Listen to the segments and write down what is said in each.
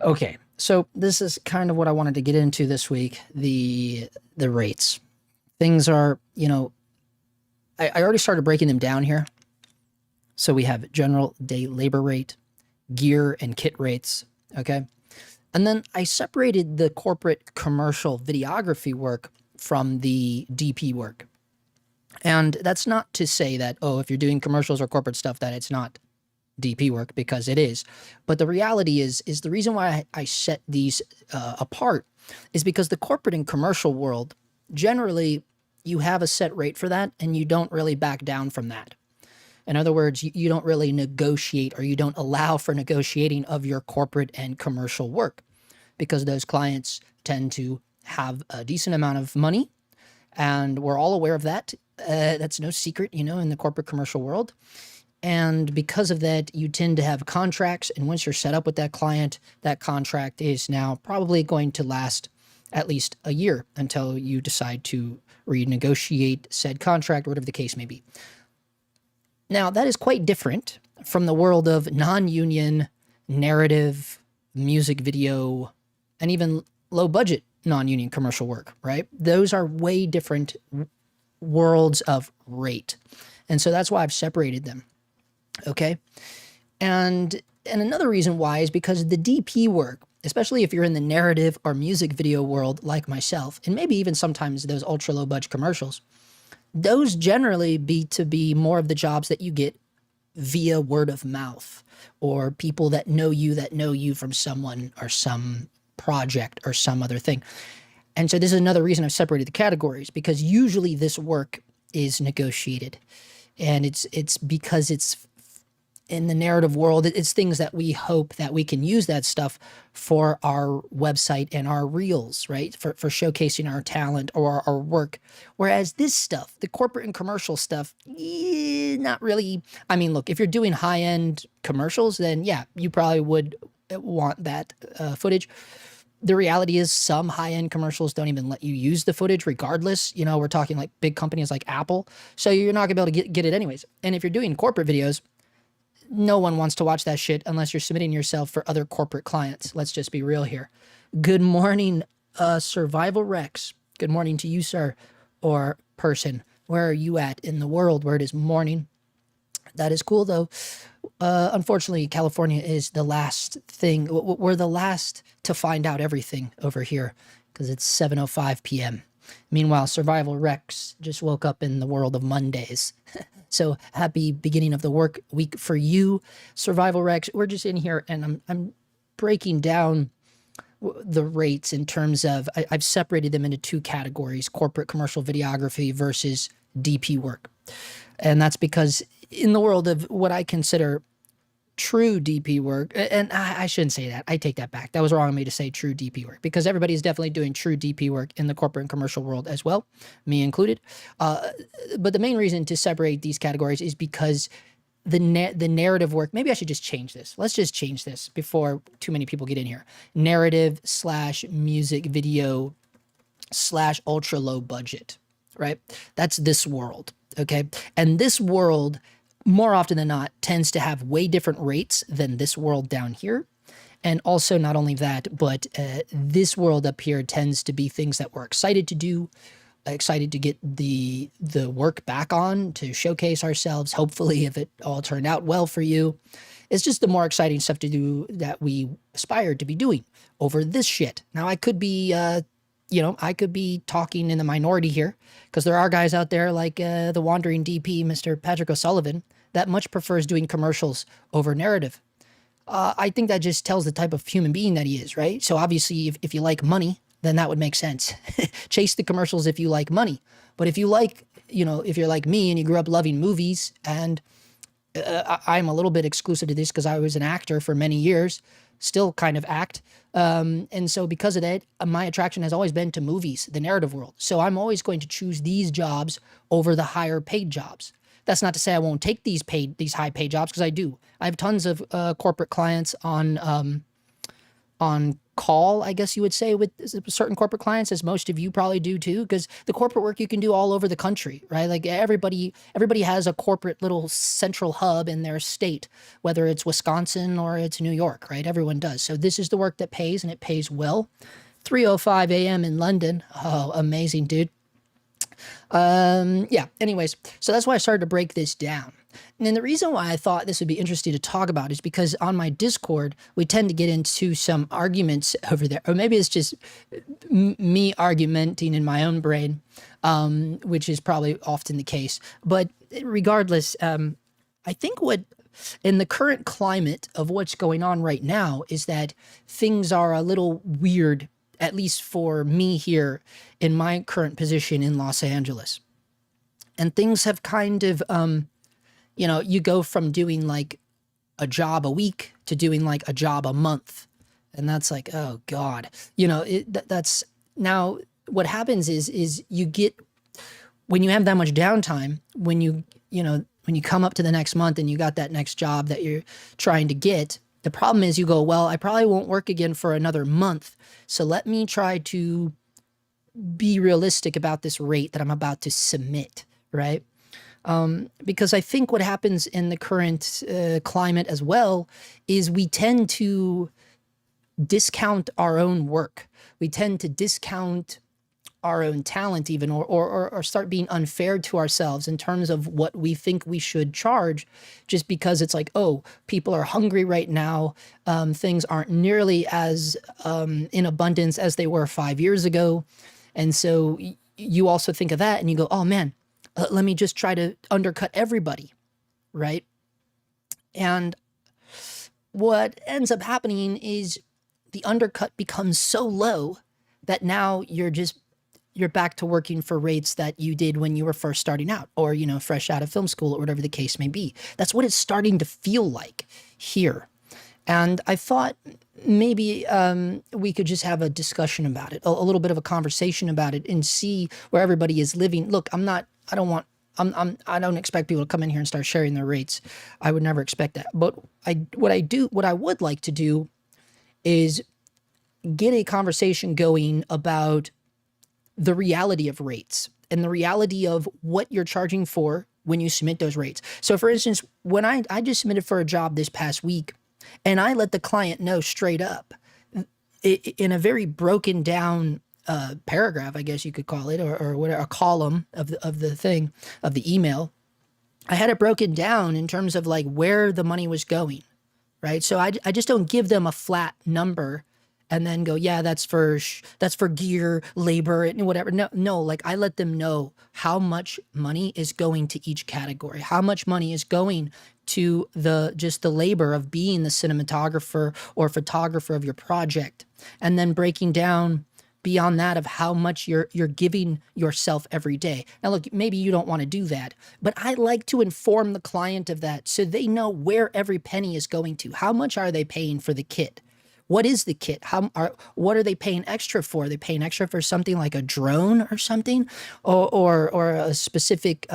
Okay, so this is kind of what I wanted to get into this week, the rates. Things are, I already started breaking them down here. So we have general day labor rate, gear and kit rates, okay? And then I separated the corporate commercial videography work from the DP work. And that's not to say that, oh, if you're doing commercials or corporate stuff, that it's not DP work, because it is. But the reality is the reason why I set these apart is because the corporate and commercial world, generally, you have a set rate for that and you don't really back down from that. In other words, you don't really negotiate, or you don't allow for negotiating of your corporate and commercial work, because those clients tend to have a decent amount of money, and we're all aware of that. That's no secret, in the corporate commercial world. And because of that, you tend to have contracts. And once you're set up with that client, that contract is now probably going to last at least a year until you decide to renegotiate said contract, whatever the case may be. Now, that is quite different from the world of non-union, narrative, music video, and even low-budget non-union commercial work, right? Those are way different worlds of rate. And so that's why I've separated them. Okay. And another reason why is because the DP work, especially if you're in the narrative or music video world like myself, and maybe even sometimes those ultra low budget commercials, those generally to be more of the jobs that you get via word of mouth, or people that know you from someone or some project or some other thing. And so this is another reason I've separated the categories, because usually this work is negotiated, and it's because it's in the narrative world, it's things that we hope that we can use that stuff for our website and our reels, right? For showcasing our talent or our work. Whereas this stuff, the corporate and commercial stuff, not really. I mean, look, if you're doing high-end commercials, then yeah, you probably would want that footage. The reality is some high-end commercials don't even let you use the footage regardless. We're talking like big companies like Apple. So you're not gonna be able to get it anyways. And if you're doing corporate videos, no one wants to watch that shit unless you're submitting yourself for other corporate clients. Let's just be real here. Good morning, Survival Rex. Good morning to you, sir, or person. Where are you at in the world where it is morning? That is cool, though. Unfortunately, California is the last thing. We're the last to find out everything over here, because it's 7:05 p.m. Meanwhile, Survival Rex just woke up in the world of Mondays. So happy beginning of the work week for you, Survival Rex. We're just in here, and I'm breaking down the rates in terms of, I've separated them into two categories: corporate commercial videography versus DP work. And that's because in the world of what I consider true DP work, and I shouldn't say that. I take that back. That was wrong of me to say true DP work, because everybody's definitely doing true DP work in the corporate and commercial world as well, me included. But the main reason to separate these categories is because the narrative work, maybe I should just change this. Let's just change this before too many people get in here. Narrative / music video / ultra low budget, right? That's this world, okay? And this world, more often than not, tends to have way different rates than this world down here. And also, not only that, but this world up here tends to be things that we're excited to do, excited to get the work back on, to showcase ourselves, hopefully, if it all turned out well for you. It's just the more exciting stuff to do that we aspire to be doing over this shit. Now, I could be I could be talking in the minority here, because there are guys out there like the wandering DP, Mr. Patrick O'Sullivan, that much prefers doing commercials over narrative. I think that just tells the type of human being that he is, right? So obviously, if you like money, then that would make sense. Chase the commercials if you like money. But if you like, if you're like me and you grew up loving movies, and I'm a little bit exclusive to this because I was an actor for many years, still kind of act. And so because of that, my attraction has always been to movies, the narrative world. So I'm always going to choose these jobs over the higher paid jobs. That's not to say I won't take these high paid jobs, because I do. I have tons of corporate clients on call, I guess you would say, with certain corporate clients, as most of you probably do too, because the corporate work you can do all over the country, right? Like everybody has a corporate little central hub in their state, whether it's Wisconsin or it's New York, right? Everyone does. So this is the work that pays, and it pays well. 3:05 a.m. in London. Oh, amazing, dude. Yeah, anyways, so that's why I started to break this down. And then the reason why I thought this would be interesting to talk about is because on my Discord, we tend to get into some arguments over there, or maybe it's just me argumenting in my own brain, which is probably often the case. But regardless, I think what in the current climate of what's going on right now is that things are a little weird, at least for me here in my current position in Los Angeles. And things have kind of, you know, you go from doing like a job a week to doing like a job a month. And that's like, oh God, you know, that's now what happens is you get, when you have that much downtime, when you come up to the next month and you got that next job that you're trying to get, the problem is you go, well, I probably won't work again for another month. So let me try to be realistic about this rate that I'm about to submit, right? Because I think what happens in the current climate as well is we tend to discount our own work. We tend to discount our own talent even, or start being unfair to ourselves in terms of what we think we should charge, just because it's like, oh, people are hungry right now. Things aren't nearly as in abundance as they were 5 years ago. And so you also think of that and you go, oh man, let me just try to undercut everybody, right? And what ends up happening is the undercut becomes so low that now you're back to working for rates that you did when you were first starting out, or, you know, fresh out of film school, or whatever the case may be. That's what it's starting to feel like here. And I thought maybe we could just have a discussion about it, a little bit of a conversation about it, and see where everybody is living. Look, I don't expect people to come in here and start sharing their rates. I would never expect that. But what I would like to do is get a conversation going about the reality of rates and the reality of what you're charging for when you submit those rates. So for instance, when I just submitted for a job this past week, and I let the client know straight up in a very broken down paragraph, I guess you could call it, or whatever, a column of the email. I had it broken down in terms of like where the money was going, right? So I just don't give them a flat number and then go, yeah, that's for gear, labor, and whatever. No, like I let them know how much money is going to each category, how much money is going to just the labor of being the cinematographer or photographer of your project, and then breaking down beyond that of how much you're giving yourself every day. Now, look, maybe you don't want to do that, but I like to inform the client of that so they know where every penny is going to. How much are they paying for the kit? What is the kit? What are they paying extra for? Are they paying extra for something like a drone or something, or a specific,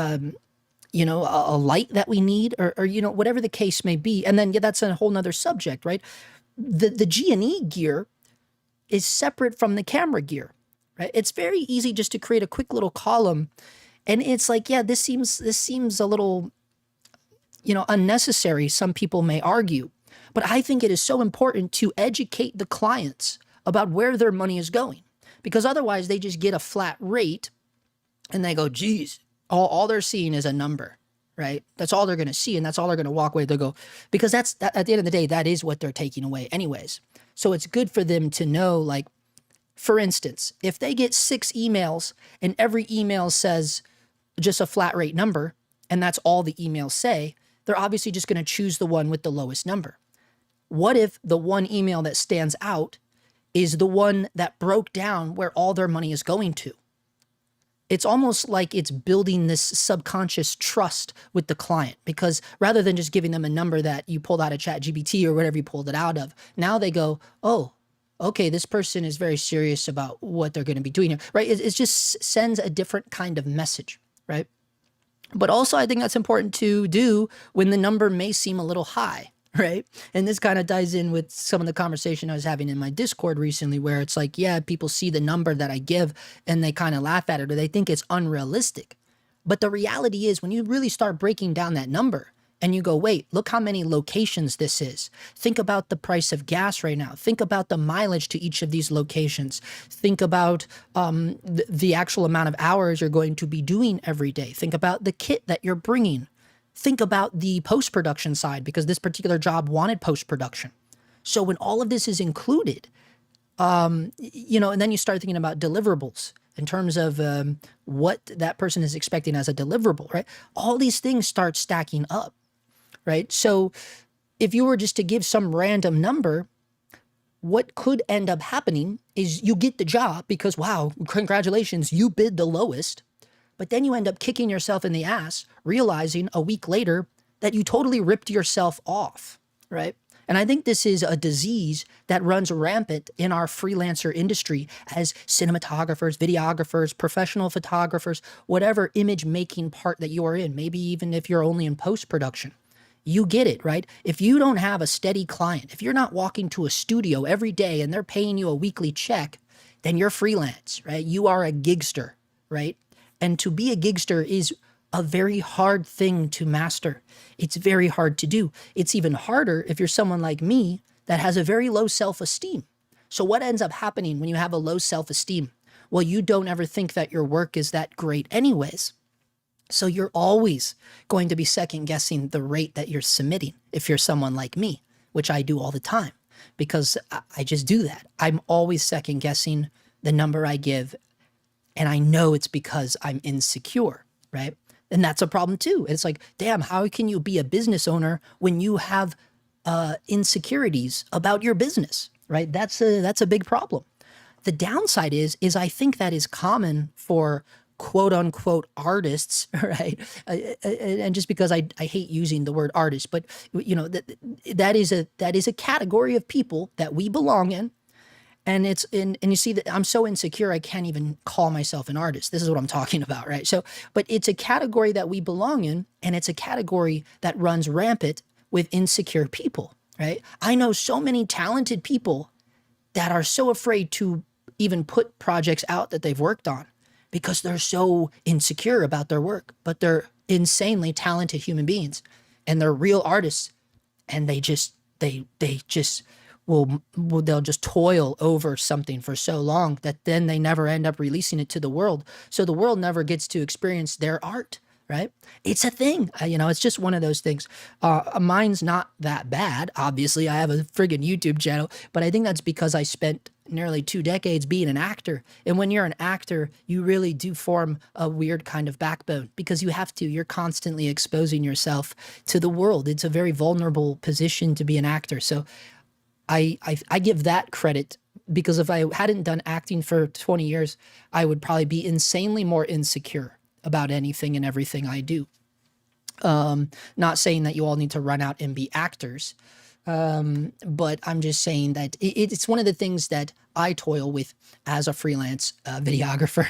you know, a light that we need, or you know, whatever the case may be. And then yeah, that's a whole nother subject, right? The G&E gear is separate from the camera gear, right? It's very easy just to create a quick little column, and it's like, yeah, this seems a little, you know, unnecessary. Some people may argue. But I think it is so important to educate the clients about where their money is going, because otherwise they just get a flat rate and they go, geez, all they're seeing is a number, right? That's all they're going to see, and that's all they're going to walk away. They'll go, because at the end of the day, that is what they're taking away anyways. So it's good for them to know, like, for instance, if they get 6 emails and every email says just a flat rate number, and that's all the emails say, they're obviously just going to choose the one with the lowest number. What if the one email that stands out is the one that broke down where all their money is going to? It's almost like it's building this subconscious trust with the client, because rather than just giving them a number that you pulled out of ChatGPT or whatever you pulled it out of, now they go, oh, okay, this person is very serious about what they're going to be doing here, right? It just sends a different kind of message, right? But also I think that's important to do when the number may seem a little high, right? And this kind of ties in with some of the conversation I was having in my Discord recently, where it's like, yeah, people see the number that I give and they kind of laugh at it, or they think it's unrealistic. But the reality is, when you really start breaking down that number and you go, wait, look how many locations this is. Think about the price of gas right now. Think about the mileage to each of these locations. Think about the actual amount of hours you're going to be doing every day. Think about the kit that you're bringing. Think about the post-production side, because this particular job wanted post-production. So when all of this is included, you know, and then you start thinking about deliverables in terms of what that person is expecting as a deliverable, right? All these things start stacking up, right? So if you were just to give some random number, what could end up happening is you get the job because, wow, congratulations, you bid the lowest. But then you end up kicking yourself in the ass, realizing a week later that you totally ripped yourself off, right? And I think this is a disease that runs rampant in our freelancer industry as cinematographers, videographers, professional photographers, whatever image making part that you are in, maybe even if you're only in post-production. You get it, right? If you don't have a steady client, if you're not walking to a studio every day and they're paying you a weekly check, then you're freelance, right? You are a gigster, right? And to be a gigster is a very hard thing to master. It's very hard to do. It's even harder if you're someone like me that has a very low self-esteem. So what ends up happening when you have a low self-esteem? Well, you don't ever think that your work is that great anyways. So you're always going to be second guessing the rate that you're submitting if you're someone like me, which I do all the time, because I just do that. I'm always second guessing the number I give, and I know it's because I'm insecure, right? And that's a problem too. It's like, damn, how can you be a business owner when you have insecurities about your business, right? That's a big problem. The downside is I think that is common for quote unquote artists, right? And just because I hate using the word artist, but you know, that is a category of people that we belong in. And it's in, and you see that I'm so insecure, I can't even call myself an artist. This is what I'm talking about, right? So, but it's a category that we belong in, and it's a category that runs rampant with insecure people, right? I know so many talented people that are so afraid to even put projects out that they've worked on because they're so insecure about their work, but they're insanely talented human beings and they're real artists, and they just they'll just toil over something for so long that then they never end up releasing it to the world. So the world never gets to experience their art, right? It's a thing. You know, it's just one of those things. Mine's not that bad. Obviously, I have a friggin' YouTube channel, but I think that's because I spent nearly 2 decades being an actor. And when you're an actor, you really do form a weird kind of backbone because you have to. You're constantly exposing yourself to the world. It's a very vulnerable position to be an actor. So I give that credit, because if I hadn't done acting for 20 years, I would probably be insanely more insecure about anything and everything I do. Not saying that you all need to run out and be actors, but I'm just saying that it's one of the things that I toil with as a freelance videographer.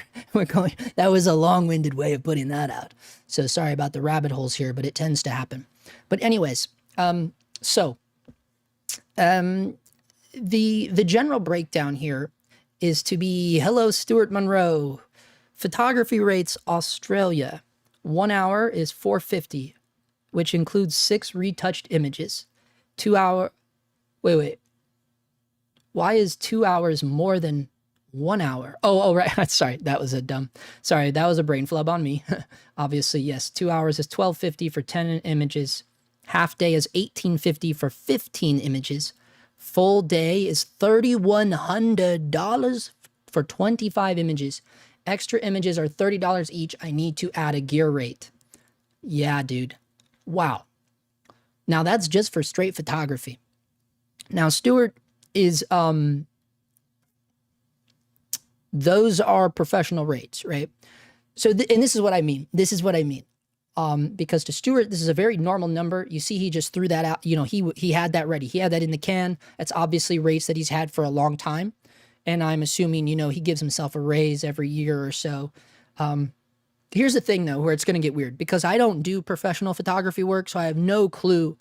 That was a long-winded way of putting that out. So sorry about the rabbit holes here, but it tends to happen. But anyways, the general breakdown here is to be, hello, Stuart Monroe. Photography rates Australia. 1 hour is $4.50, which includes 6 retouched images. 2 hour, wait. Why is 2 hours more than 1 hour? Oh, right. Sorry, that was a brain flub on me. Obviously, yes. 2 hours is $12.50 for 10 images. Half day is $18.50 for 15 images. Full day is $3,100 for 25 images. Extra images are $30 each. I need to add a gear rate. Yeah, dude. Wow. Now that's just for straight photography. Now, Stuart is, those are professional rates, right? So, and this is what I mean. Because to Stuart, this is a very normal number. You see, he just threw that out. You know, he had that ready. He had that in the can. That's obviously rates that he's had for a long time. And I'm assuming, you know, he gives himself a raise every year or so. Here's the thing, though, where it's going to get weird, because I don't do professional photography work, so I have no clue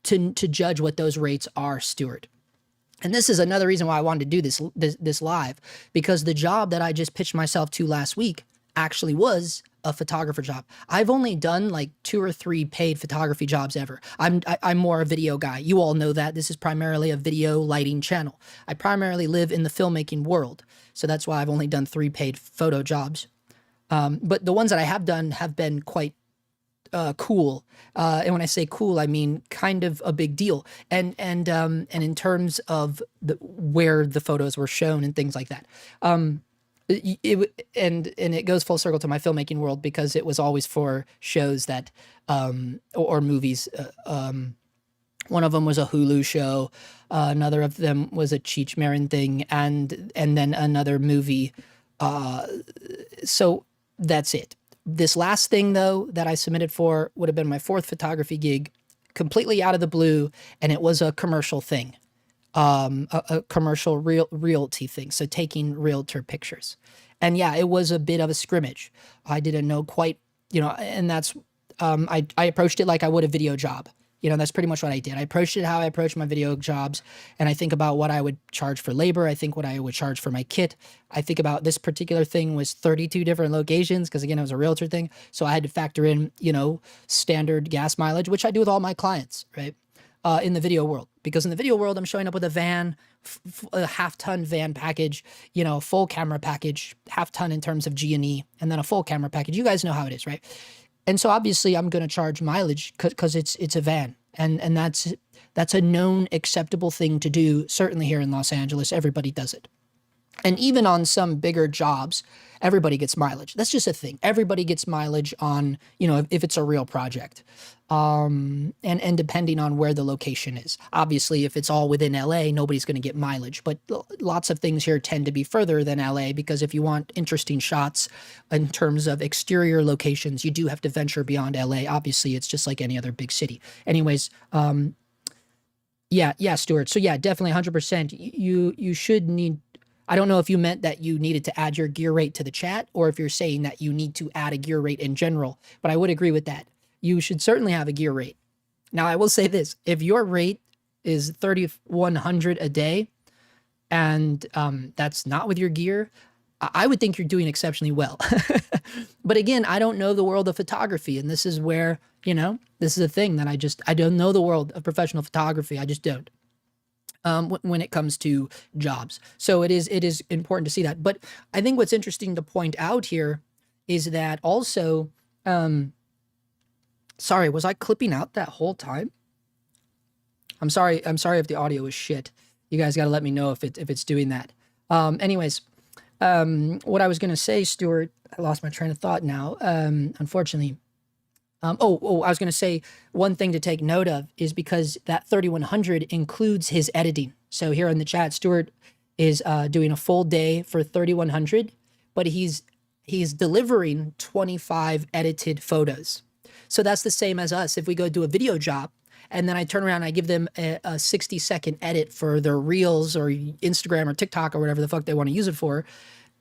to judge what those rates are, Stuart. And this is another reason why I wanted to do this live, because the job that I just pitched myself to last week actually was a photographer job. I've only done like 2 or 3 paid photography jobs ever. I'm more a video guy. You all know that. This is primarily a video lighting channel. I primarily live in the filmmaking world, so that's why I've only done 3 paid photo jobs. But the ones that I have done have been quite cool. And when I say cool, I mean kind of a big deal. And in terms of where the photos were shown and things like that. And it goes full circle to my filmmaking world, because it was always for shows that, or movies. One of them was a Hulu show. Another of them was a Cheech Marin thing, and then another movie. So that's it. This last thing, though, that I submitted for would have been my 4th photography gig, completely out of the blue, and it was a commercial thing, a commercial realty thing, so taking realtor pictures. And yeah, it was a bit of a scrimmage. I didn't know quite, and that's, I approached it like I would a video job. That's pretty much what I did. I approached it how I approach my video jobs, and I think about what I would charge for labor. I think what I would charge for my kit. I think about this particular thing was 32 different locations, because again, it was a realtor thing. So I had to factor in, standard gas mileage, which I do with all my clients, right? In the video world, because in the video world, I'm showing up with a van, a half-ton van package, a full camera package, half-ton in terms of G&E, and then a full camera package. You guys know how it is, right? And so obviously I'm going to charge mileage because it's a van, and that's a known acceptable thing to do. Certainly here in Los Angeles, everybody does it. And even on some bigger jobs, everybody gets mileage. That's just a thing. Everybody gets mileage on, if it's a real project. And depending on where the location is. Obviously, if it's all within LA, nobody's going to get mileage. But lots of things here tend to be further than LA, because if you want interesting shots in terms of exterior locations, you do have to venture beyond LA. Obviously, it's just like any other big city. Anyways, yeah, Stuart. So yeah, definitely 100%. You should need... I don't know if you meant that you needed to add your gear rate to the chat, or if you're saying that you need to add a gear rate in general, but I would agree with that. You should certainly have a gear rate. Now, I will say this: if your rate is $3,100 a day, and that's not with your gear, I would think you're doing exceptionally well. But again, I don't know the world of photography, and this is where, this is a thing that I don't know the world of professional photography. I just don't. When it comes to jobs. So it is important to see that. But I think what's interesting to point out here is that also, sorry, was I clipping out that whole time? I'm sorry if the audio is shit. You guys got to let me know if it's doing that. Anyways, what I was going to say, Stuart, I lost my train of thought now, unfortunately. I was going to say one thing to take note of is because that 3,100 includes his editing. So here in the chat, Stuart is doing a full day for 3,100, but he's delivering 25 edited photos. So that's the same as us. If we go do a video job and then I turn around and I give them a 60-second edit for their Reels or Instagram or TikTok or whatever the fuck they want to use it for,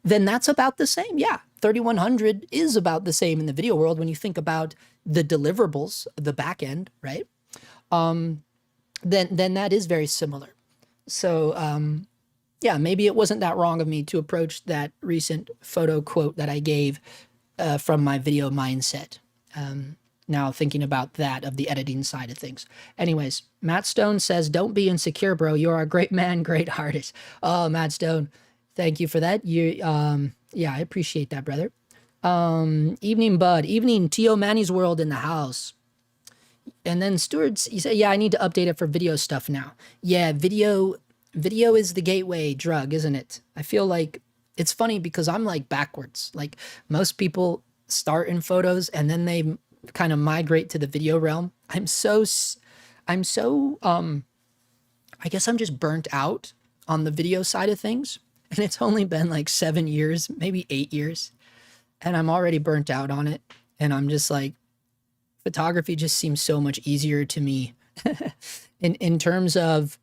then that's about the same. Yeah, 3,100 is about the same in the video world when you think about the deliverables, the back end, right? Then that is very similar. So yeah, maybe it wasn't that wrong of me to approach that recent photo quote that I gave from my video mindset. Now thinking about that of the editing side of things. Anyways, Matt Stone says, "Don't be insecure, bro. You are a great man, great artist." Oh, Matt Stone, thank you for that. Yeah, I appreciate that, brother. Evening, bud. Evening, T.O. Manny's World in the house. And then Stuart, you said, yeah, I need to update it for video stuff now. Yeah, video is the gateway drug, isn't it? I feel like it's funny because I'm like backwards. Like most people start in photos and then they kind of migrate to the video realm. I guess I'm just burnt out on the video side of things. And it's only been like 7 years, maybe 8 years. And I'm already burnt out on it. And I'm just like, photography just seems so much easier to me in terms of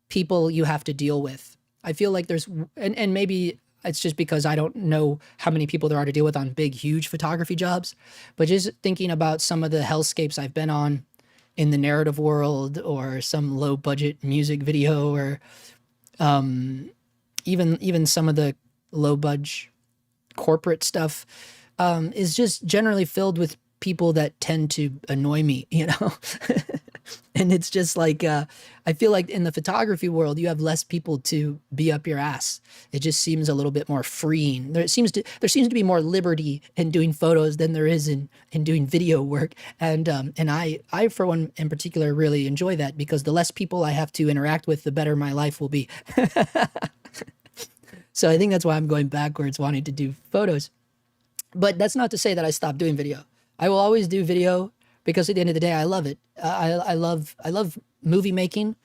people you have to deal with. I feel like there's, and maybe it's just because I don't know how many people there are to deal with on big, huge photography jobs. But just thinking about some of the hellscapes I've been on in the narrative world, or some low budget music video, or even some of the low budget corporate stuff, is just generally filled with people that tend to annoy me, you know? And it's just like, I feel like in the photography world, you have less people to be up your ass. It just seems a little bit more freeing. There seems to be more liberty in doing photos than there is in doing video work. And I for one in particular really enjoy that, because the less people I have to interact with, the better my life will be. So I think that's why I'm going backwards, wanting to do photos. But that's not to say that I stopped doing video. I will always do video, because at the end of the day, I love it. I love movie making.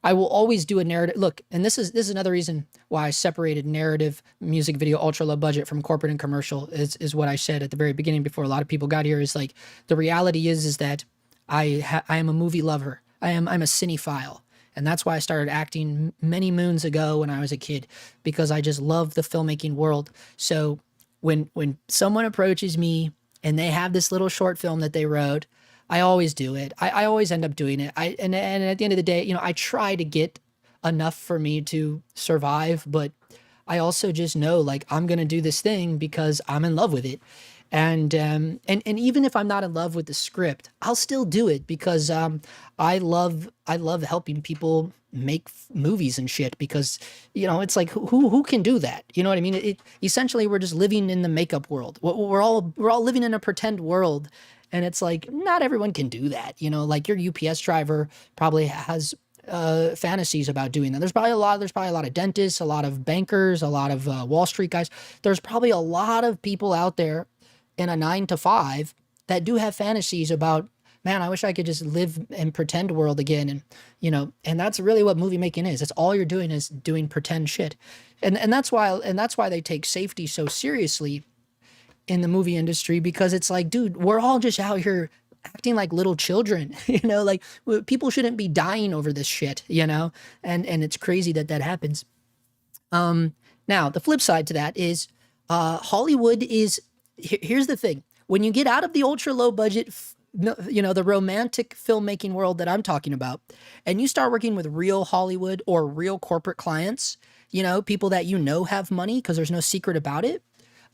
I will always do a narrative. Look, and this is another reason why I separated narrative, music video, ultra low budget from corporate and commercial, is what I said at the very beginning before a lot of people got here, is like, the reality is that I am a movie lover. I'm a cinephile. And that's why I started acting many moons ago when I was a kid, because I just love the filmmaking world. So when someone approaches me and they have this little short film that they wrote, I always do it. I always end up doing it. And at the end of the day, you know, I try to get enough for me to survive, but I also just know, like, I'm going to do this thing because I'm in love with it. And even if I'm not in love with the script, I'll still do it, because I love helping people make movies and shit, because, you know, it's like, who can do that? You know what I mean? Essentially, we're just living in the makeup world. We're all living in a pretend world, and it's like, not everyone can do that. You know, like your UPS driver probably has fantasies about doing that. There's probably a lot of dentists, a lot of bankers, a lot of Wall Street guys. There's probably a lot of people out there in a 9 to 5 that do have fantasies about, man, I wish I could just live in pretend world again. And, you know, and that's really what movie making is. It's all you're doing is doing pretend shit. And that's why they take safety so seriously in the movie industry, because it's like, dude, we're all just out here acting like little children, you know, like people shouldn't be dying over this shit, you know? And it's crazy that happens. Now the flip side to that is, Hollywood is, here's the thing. When you get out of the ultra low budget, you know, the romantic filmmaking world that I'm talking about, and you start working with real Hollywood or real corporate clients, you know, people that, you know, have money, because there's no secret about it.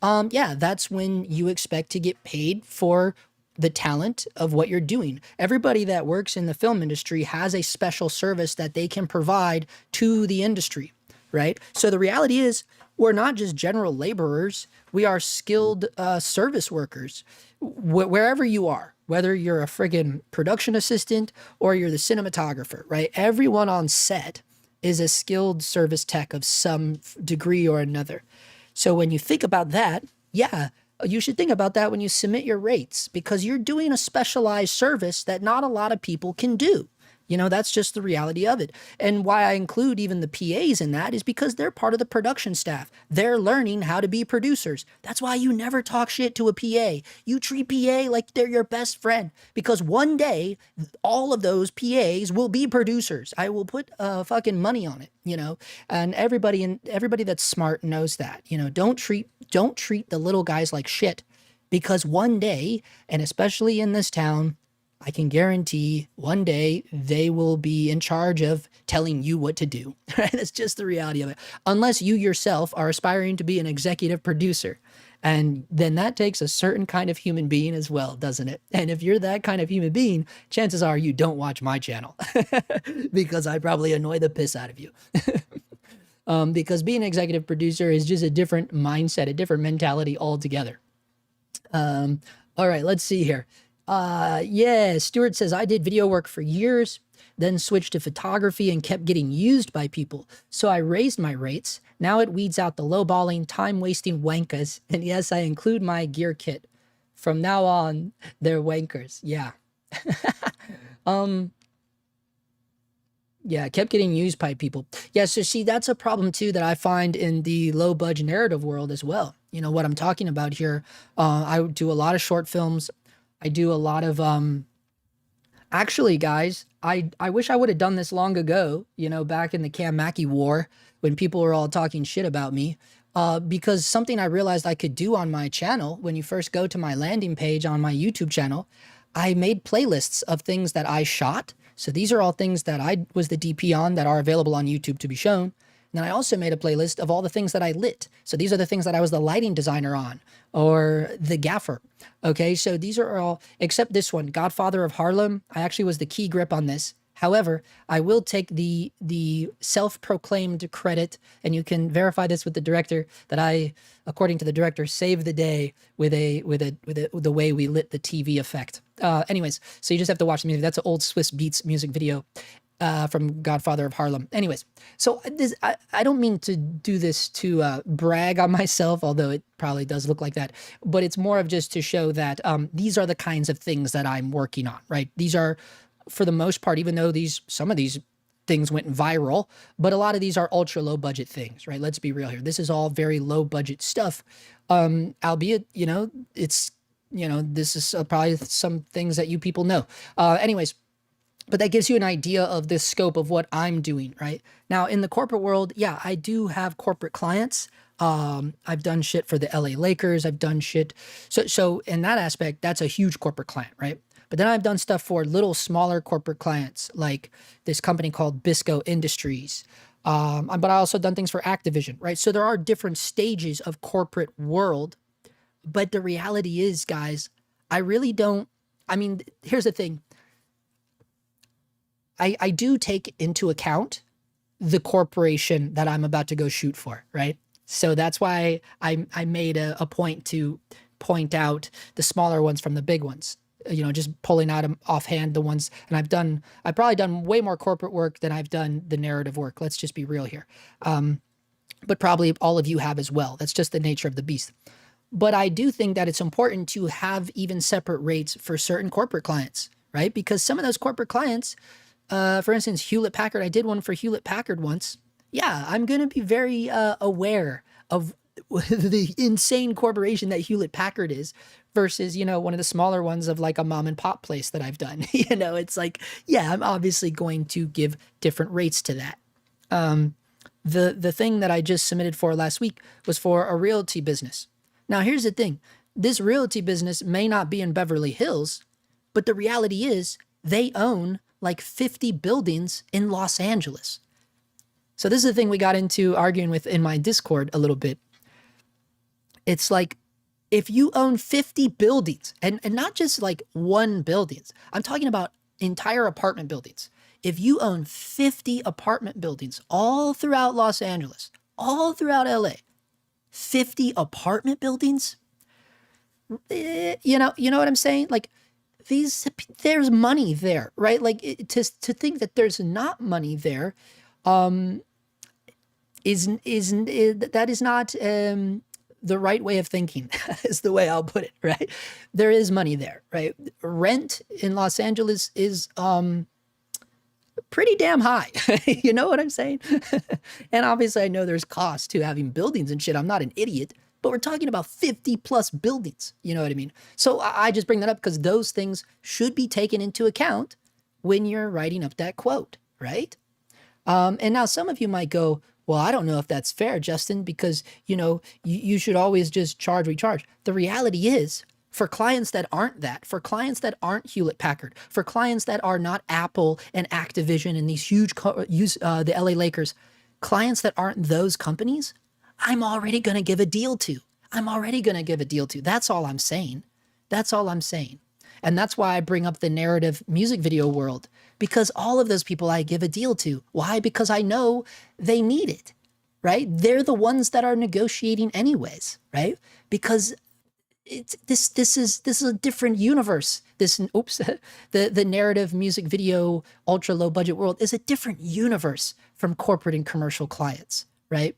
Yeah, that's when you expect to get paid for the talent of what you're doing. Everybody that works in the film industry has a special service that they can provide to the industry, right? So the reality is, we're not just general laborers. We are skilled service workers. Wherever you are, whether you're a friggin' production assistant or you're the cinematographer, right? Everyone on set is a skilled service tech of some degree or another. So when you think about that, yeah, you should think about that when you submit your rates, because you're doing a specialized service that not a lot of people can do. You know, that's just the reality of it. And why I include even the PAs in that is because they're part of the production staff. They're learning how to be producers. That's why you never talk shit to a PA. You treat PA like they're your best friend, because one day all of those PAs will be producers. I will put fucking money on it, you know. And everybody that's smart knows that. You know, don't treat the little guys like shit, because one day, and especially in this town, I can guarantee one day they will be in charge of telling you what to do. Right? That's just the reality of it. Unless you yourself are aspiring to be an executive producer. And then that takes a certain kind of human being as well, doesn't it? And if you're that kind of human being, chances are you don't watch my channel because I probably annoy the piss out of you. Because being an executive producer is just a different mindset, a different mentality altogether. All right, let's see here. Yeah, Stuart says, I did video work for years, then switched to photography and kept getting used by people. So I raised my rates. Now it weeds out the lowballing, time-wasting wankas. And yes, I include my gear kit. From now on, they're wankers. Yeah. Yeah, kept getting used by people. Yeah, so see, that's a problem too that I find in the low-budget narrative world as well. You know, what I'm talking about here, I do a lot of short films. I do a lot of, actually, guys, I wish I would have done this long ago, you know, back in the Cam Mackey war when people were all talking shit about me. because something I realized I could do on my channel, when you first go to my landing page on my YouTube channel, I made playlists of things that I shot. So these are all things that I was the DP on that are available on YouTube to be shown. And then I also made a playlist of all the things that I lit. So these are the things that I was the lighting designer on, or the gaffer. Okay, so these are all, except this one, Godfather of Harlem. I actually was the key grip on this. However, I will take the self-proclaimed credit, and you can verify this with the director, that I, according to the director, saved the day with the way we lit the TV effect. Anyways, so you just have to watch the music. That's an old Swiss Beats music video from Godfather of Harlem. Anyways, so I don't mean to do this to brag on myself, although it probably does look like that, but it's more of just to show that these are the kinds of things that I'm working on, right? These are, for the most part, even though some of these things went viral, but a lot of these are ultra low budget things, right? Let's be real here. This is all very low budget stuff, albeit, it's, this is probably some things that you people know. Anyways, but that gives you an idea of the scope of what I'm doing, right? Now, in the corporate world, yeah, I do have corporate clients. I've done shit for the LA Lakers. I've done shit. So in that aspect, that's a huge corporate client, right? But then I've done stuff for little smaller corporate clients, like this company called Bisco Industries. But I also done things for Activision, right? So there are different stages of corporate world. But the reality is, guys, I really don't, here's the thing. I do take into account the corporation that I'm about to go shoot for, right? So that's why I made a point to point out the smaller ones from the big ones. Just pulling out offhand the ones, and I've probably done way more corporate work than I've done the narrative work. Let's just be real here. But probably all of you have as well. That's just the nature of the beast. But I do think that it's important to have even separate rates for certain corporate clients, right? Because some of those corporate clients, for instance, Hewlett Packard, I did one for Hewlett Packard once. Yeah, I'm going to be very aware of the insane corporation that Hewlett Packard is versus, one of the smaller ones of like a mom and pop place that I've done. It's like, yeah, I'm obviously going to give different rates to that. The thing that I just submitted for last week was for a realty business. Now, here's the thing. This realty business may not be in Beverly Hills, but the reality is they own like 50 buildings in Los Angeles. So this is the thing we got into arguing with in my Discord a little bit. It's like, if you own 50 buildings, and not just like one buildings, I'm talking about entire apartment buildings. If you own 50 apartment buildings all throughout Los Angeles, all throughout LA, 50 apartment buildings, you know what I'm saying? Like, there's money there, right? Like, to think that there's not money there, that is not the right way of thinking, is the way I'll put it, right? There is money there, right? Rent in Los Angeles is pretty damn high. You know what I'm saying? And obviously I know there's cost to having buildings and shit. I'm not an idiot, but we're talking about 50 plus buildings. You know what I mean? So I just bring that up because those things should be taken into account when you're writing up that quote, right? And now some of you might go, well, I don't know if that's fair, Justin, because, you should always just recharge. The reality is, for clients that aren't for clients that aren't Hewlett Packard, for clients that are not Apple and Activision and these huge, the LA Lakers, clients that aren't those companies, I'm already going to give a deal to. That's all I'm saying. And that's why I bring up the narrative music video world, because all of those people I give a deal to. Why? Because I know they need it, right? They're the ones that are negotiating anyways, right? Because this is a different universe. The narrative music video ultra low budget world is a different universe from corporate and commercial clients, right?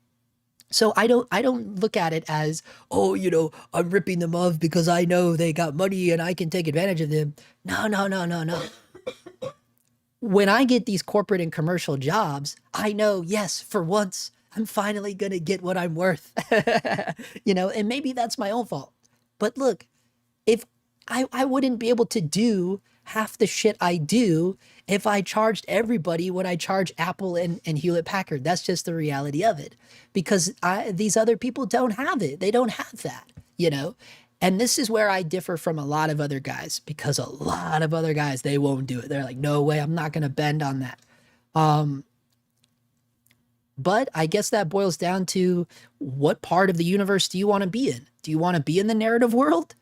So I don't look at it as, I'm ripping them off because I know they got money and I can take advantage of them. No. When I get these corporate and commercial jobs, I know, yes, for once, I'm finally going to get what I'm worth. And maybe that's my own fault. But look, if I wouldn't be able to do half the shit I do if I charged everybody what I charge Apple and Hewlett Packard. That's just the reality of it, because these other people don't have it. They don't have that, you know? And this is where I differ from a lot of other guys, because a lot of other guys, they won't do it. They're like, no way, I'm not going to bend on that. But I guess that boils down to, what part of the universe do you want to be in? Do you want to be in the narrative world,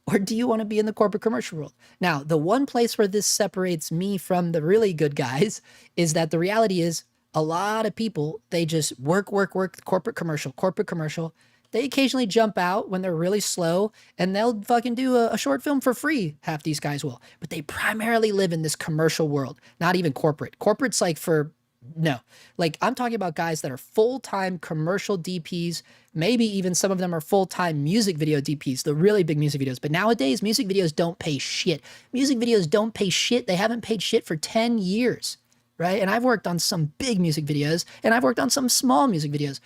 or do you want to be in the corporate commercial world? Now, the one place where this separates me from the really good guys is that the reality is, a lot of people, they just work, corporate commercial. They occasionally jump out when they're really slow, and they'll fucking do a short film for free. Half these guys will. But they primarily live in this commercial world, not even corporate. Corporate's like for, no. Like, I'm talking about guys that are full-time commercial DPs. Maybe even some of them are full-time music video DPs, the really big music videos. But nowadays, music videos don't pay shit. Music videos don't pay shit. They haven't paid shit for 10 years. Right? And I've worked on some big music videos, and I've worked on some small music videos.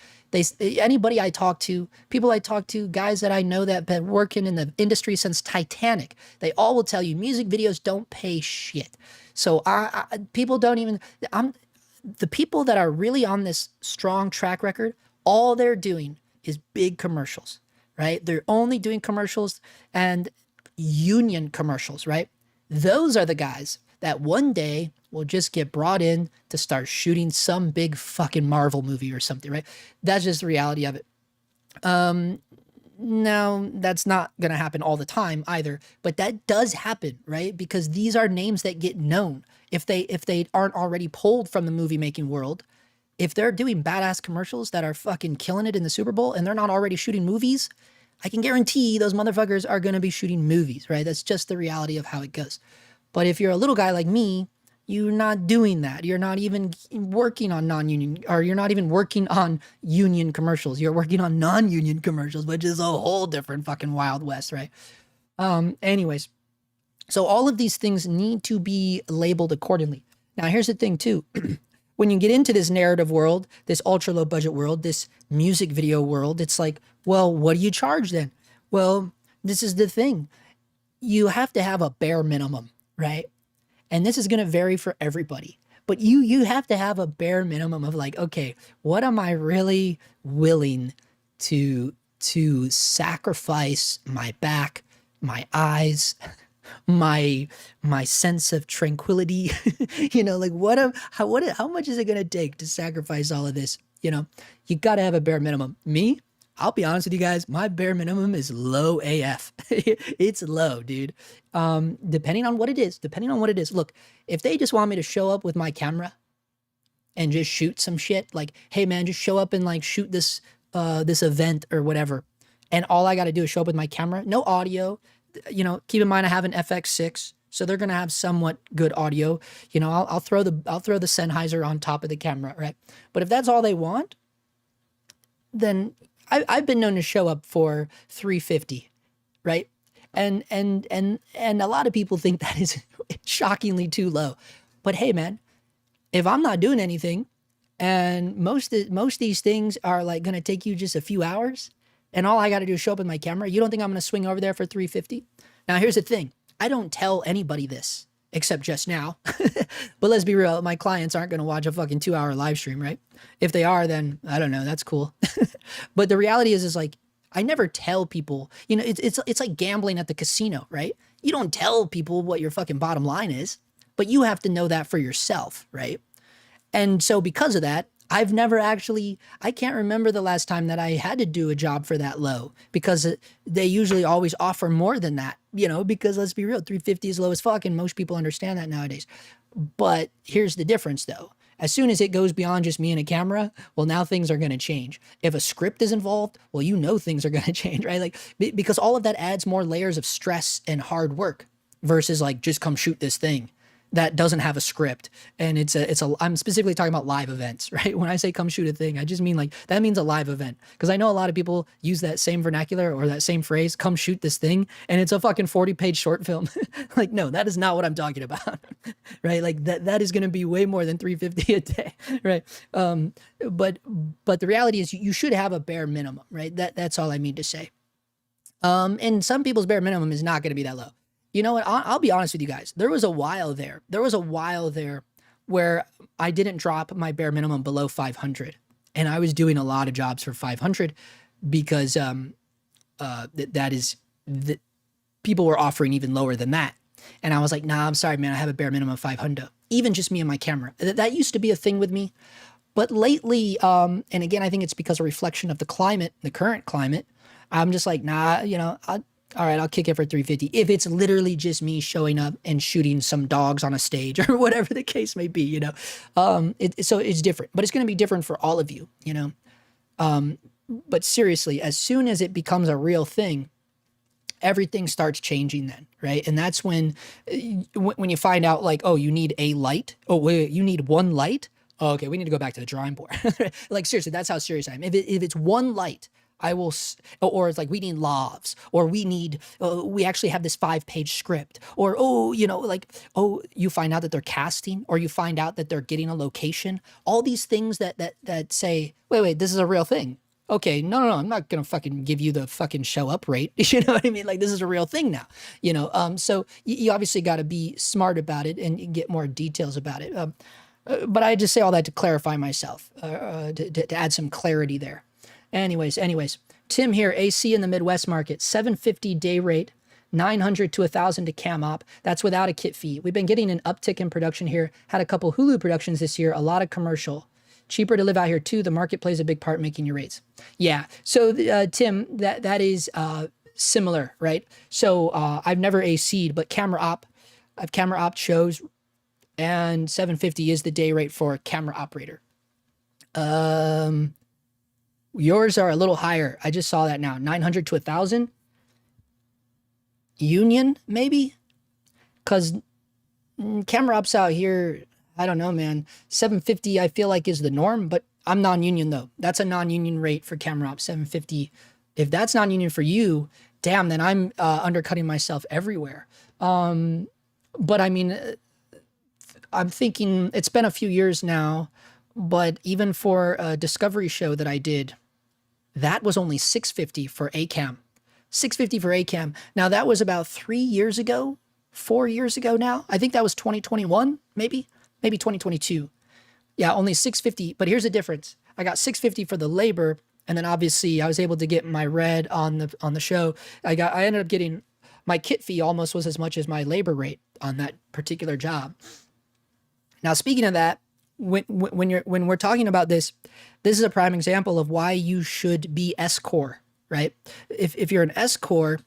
Anybody I talk to, people I talk to, guys that I know that have been working in the industry since Titanic, they all will tell you music videos don't pay shit. So people don't even, the people that are really on this strong track record, all they're doing is big commercials, right? They're only doing commercials and union commercials, right? Those are the guys that one day will just get brought in to start shooting some big fucking Marvel movie or something, right? That's just the reality of it. Now, that's not going to happen all the time either, but that does happen, right? Because these are names that get known. If they aren't already pulled from the movie making world, if they're doing badass commercials that are fucking killing it in the Super Bowl and they're not already shooting movies, I can guarantee those motherfuckers are going to be shooting movies, right? That's just the reality of how it goes. But if you're a little guy like me, you're not doing that. You're not even working on non-union, or you're not even working on union commercials. You're working on non-union commercials, which is a whole different fucking Wild West, right? Anyways, so all of these things need to be labeled accordingly. Now, here's the thing too. When you get into this narrative world, this ultra low budget world, this music video world, it's like, well, what do you charge then? Well, this is the thing. You have to have a bare minimum, right? And this is going to vary for everybody, but you have to have a bare minimum of like, okay, what am I really willing to sacrifice my back, my eyes, my sense of tranquility, you know, like how much is it going to take to sacrifice all of this? You know, you got to have a bare minimum. Me, I'll be honest with you guys, my bare minimum is low AF. It's low, dude. Depending on what it is. Look, if they just want me to show up with my camera and just shoot some shit, like, hey man, just show up and like shoot this event or whatever, and all I got to do is show up with my camera, no audio. You know, keep in mind I have an FX6, so they're gonna have somewhat good audio. You know, I'll throw the Sennheiser on top of the camera, right? But if that's all they want, then I've been known to show up for $350, right? And a lot of people think that is shockingly too low. But hey, man, if I'm not doing anything, and most these things are like going to take you just a few hours, and all I got to do is show up with my camera, you don't think I'm going to swing over there for $350? Now, here's the thing. I don't tell anybody this except just now. But let's be real, my clients aren't going to watch a fucking 2-hour live stream, right? If they are, then I don't know, that's cool. But the reality is like, I never tell people, you know, it's like gambling at the casino, right? You don't tell people what your fucking bottom line is, but you have to know that for yourself, right? And so because of that, I've never actually, I can't remember the last time that I had to do a job for that low, because they usually always offer more than that, you know, because let's be real, $350 is low as fuck, and most people understand that nowadays. But here's the difference though. As soon as it goes beyond just me and a camera, well, now things are going to change. If a script is involved, well, you know things are going to change, right? Like, because all of that adds more layers of stress and hard work versus like, just come shoot this thing that doesn't have a script. And I'm specifically talking about live events, right? When I say come shoot a thing, I just mean like, that means a live event. Because I know a lot of people use that same vernacular or that same phrase, come shoot this thing, and it's a fucking 40-page short film. Like, no, that is not what I'm talking about, right? Like that is going to be way more than $350 a day, right? But the reality is you should have a bare minimum, right? That's all I mean to say. And some people's bare minimum is not going to be that low. You know what? I'll be honest with you guys. There was a while there. Where I didn't drop my bare minimum below 500, and I was doing a lot of jobs for 500 because people were offering even lower than that. And I was like, nah, I'm sorry, man. I have a bare minimum of 500. Even just me and my camera. That used to be a thing with me. But lately, and again, I think it's because of reflection of the climate, the current climate, I'm just like, nah, all right, I'll kick it for 350. If it's literally just me showing up and shooting some dogs on a stage or whatever the case may be, so it's different, but it's going to be different for all of you, but seriously, as soon as it becomes a real thing, everything starts changing then, right? And that's when you find out like, oh, you need a light. Oh, wait, you need one light? Oh, okay, we need to go back to the drawing board. Like seriously, that's how serious I am. If it's one light, I will, or it's like we need lavs, or we actually have this 5-page script, or you find out that they're casting, or you find out that they're getting a location. All these things that say, wait, this is a real thing. Okay, no, I'm not gonna fucking give you the fucking show up rate. You know what I mean? Like this is a real thing now. So you obviously got to be smart about it and get more details about it. But I just say all that to clarify myself, to add some clarity there. Anyways, Tim here, AC in the Midwest market, $750 day rate, $900 to $1,000 to cam op. That's without a kit fee. We've been getting an uptick in production here. Had a couple Hulu productions this year, a lot of commercial. Cheaper to live out here too. The market plays a big part in making your rates. Yeah. So Tim, that is similar, right? So I've never AC'd, but I've camera op shows, and $750 is the day rate for a camera operator. Yours are a little higher. I just saw that now. $900 to $1,000. Union, maybe? Because camera ops out here, I don't know, man. $750 I feel like is the norm, but I'm non-union though. That's a non-union rate for camera ops, $750. If that's non-union for you, damn, then I'm undercutting myself everywhere. But I mean, I'm thinking it's been a few years now, but even for a discovery show that I did, that was only $650 for ACAM. $650 for ACAM. Now that was about 4 years ago now. I think that was 2021, maybe 2022. Yeah, only $650. But here's the difference. I got $650 for the labor, and then obviously I was able to get my red on the show. I ended up getting my kit fee almost was as much as my labor rate on that particular job. Now speaking of that, when we're talking about this is a prime example of why you should be S Corp, right? If you're an S Corp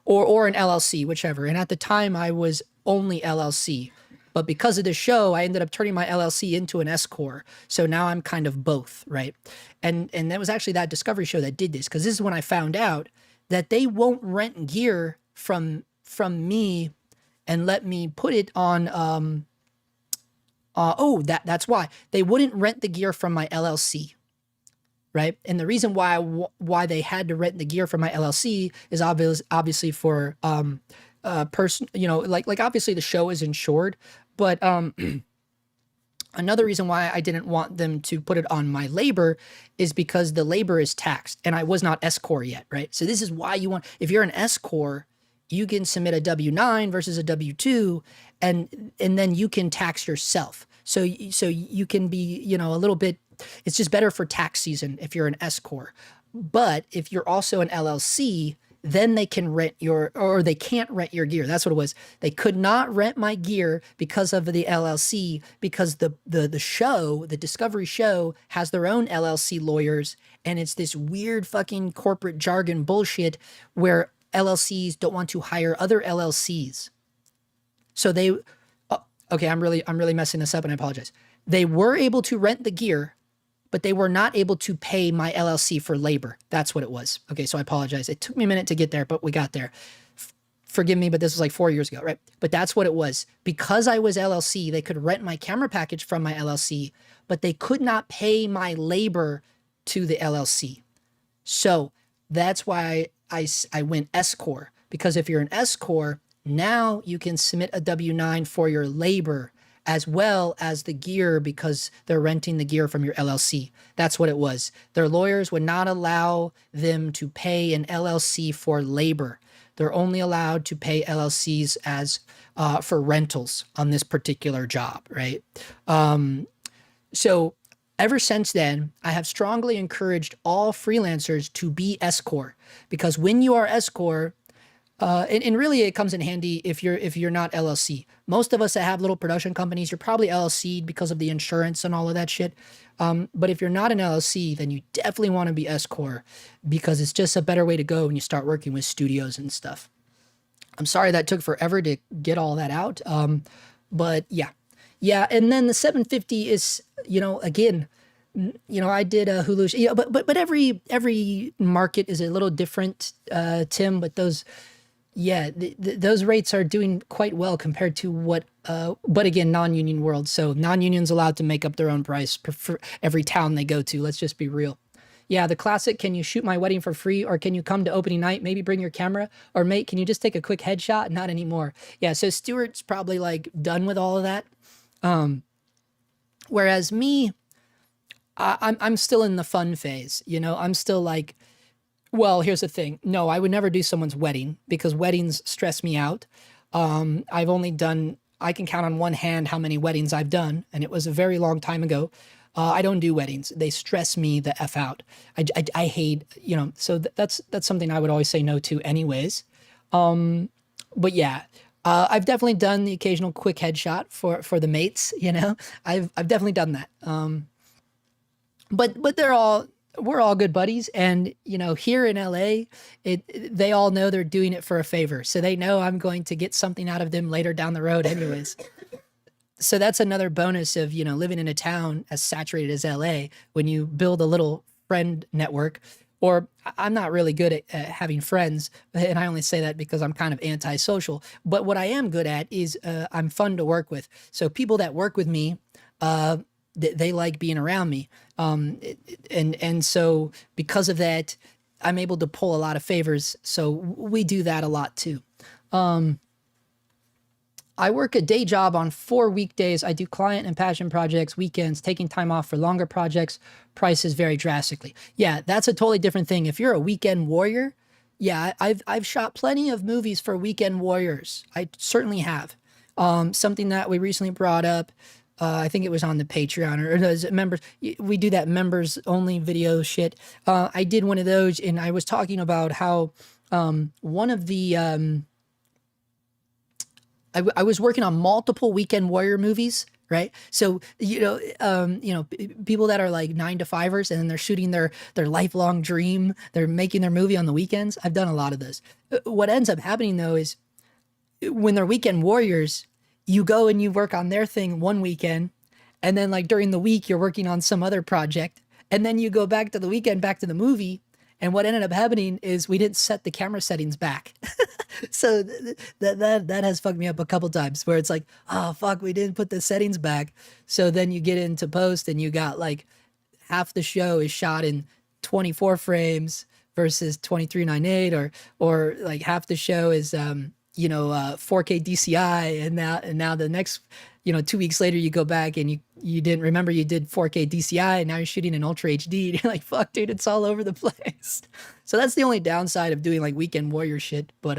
or an LLC, whichever. And at the time I was only LLC, but because of the show, I ended up turning my LLC into an S Corp. So now I'm kind of both, right? And that was actually that discovery show that did this, because this is when I found out that they won't rent gear from me and let me put it on. That's why they wouldn't rent the gear from my LLC, right? And the reason why they had to rent the gear from my LLC is obviously for person, like obviously the show is insured, but another reason why I didn't want them to put it on my labor is because the labor is taxed, and I was not S Corp yet, right? So this is why if you're an S Corp, you can submit a W-9 versus a W-2, and then you can tax yourself. So you can be, a little bit, it's just better for tax season if you're an S Corp. But if you're also an LLC, then they can they can't rent your gear. That's what it was. They could not rent my gear because of the LLC, because the show, the Discovery show, has their own LLC lawyers, and it's this weird fucking corporate jargon bullshit where LLCs don't want to hire other LLCs. So okay, I'm really messing this up, and I apologize. They were able to rent the gear, but they were not able to pay my LLC for labor. That's what it was. Okay, so I apologize. It took me a minute to get there, but we got there. Forgive me, but this was like 4 years ago, right? But that's what it was. Because I was LLC, they could rent my camera package from my LLC, but they could not pay my labor to the LLC. So that's why I went S Corp, because if you're an S Corp, now you can submit a W-9 for your labor as well as the gear, because they're renting the gear from your LLC. That's what it was. Their lawyers would not allow them to pay an LLC for labor. They're only allowed to pay LLCs as for rentals on this particular job, right? So ever since then, I have strongly encouraged all freelancers to be S Corp, because when you are S Corp, and really it comes in handy if you're not LLC. Most of us that have little production companies, you're probably LLC'd because of the insurance and all of that shit. But if you're not an LLC, then you definitely want to be S Corp, because it's just a better way to go when you start working with studios and stuff. I'm sorry that took forever to get all that out. But yeah. Yeah, and then the 750 is, again, I did a Hulu, but every market is a little different, Tim, but those, yeah, those rates are doing quite well compared to what, but again, non-union world. So non-union's allowed to make up their own price for every town they go to. Let's just be real. Yeah, the classic, can you shoot my wedding for free, or can you come to opening night, maybe bring your camera, or mate, can you just take a quick headshot? Not anymore. Yeah, so Stuart's probably like done with all of that. Whereas me, I'm still in the fun phase, I'm still like, well, here's the thing. No, I would never do someone's wedding, because weddings stress me out. I can count on one hand how many weddings I've done, and it was a very long time ago. I don't do weddings. They stress me the F out. I hate, so that's something I would always say no to anyways. But yeah, I've definitely done the occasional quick headshot for the mates, I've definitely done that. But we're all good buddies, and here in LA, they all know they're doing it for a favor, so they know I'm going to get something out of them later down the road anyways. So that's another bonus of living in a town as saturated as LA. When you build a little friend network, or I'm not really good at having friends, and I only say that because I'm kind of antisocial, but what I am good at is I'm fun to work with. So people that work with me, they like being around me. And so because of that, I'm able to pull a lot of favors. So we do that a lot too. I work a day job on 4 weekdays. I do client and passion projects, weekends, taking time off for longer projects. Prices vary drastically. Yeah, that's a totally different thing. If you're a weekend warrior, yeah, I've shot plenty of movies for weekend warriors. I certainly have. Something that we recently brought up, I think it was on the Patreon, or those members. We do that members only video shit. I did one of those, and I was talking about how one of the I was working on multiple weekend warrior movies, right? So people that are like 9-to-5ers, and then they're shooting their lifelong dream. They're making their movie on the weekends. I've done a lot of those. What ends up happening though is, when they're weekend warriors, you go and you work on their thing one weekend, and then like during the week you're working on some other project, and then you go back to the weekend, back to the movie. And what ended up happening is we didn't set the camera settings back. So that has fucked me up a couple times, where it's like, oh fuck, we didn't put the settings back. So then you get into post, and you got like half the show is shot in 24 frames versus 2398, or like half the show is 4K DCI, and now the next 2 weeks later you go back and you didn't remember you did 4K DCI, and now you're shooting in Ultra HD, and you're like, fuck dude, it's all over the place. So that's the only downside of doing like weekend warrior shit. But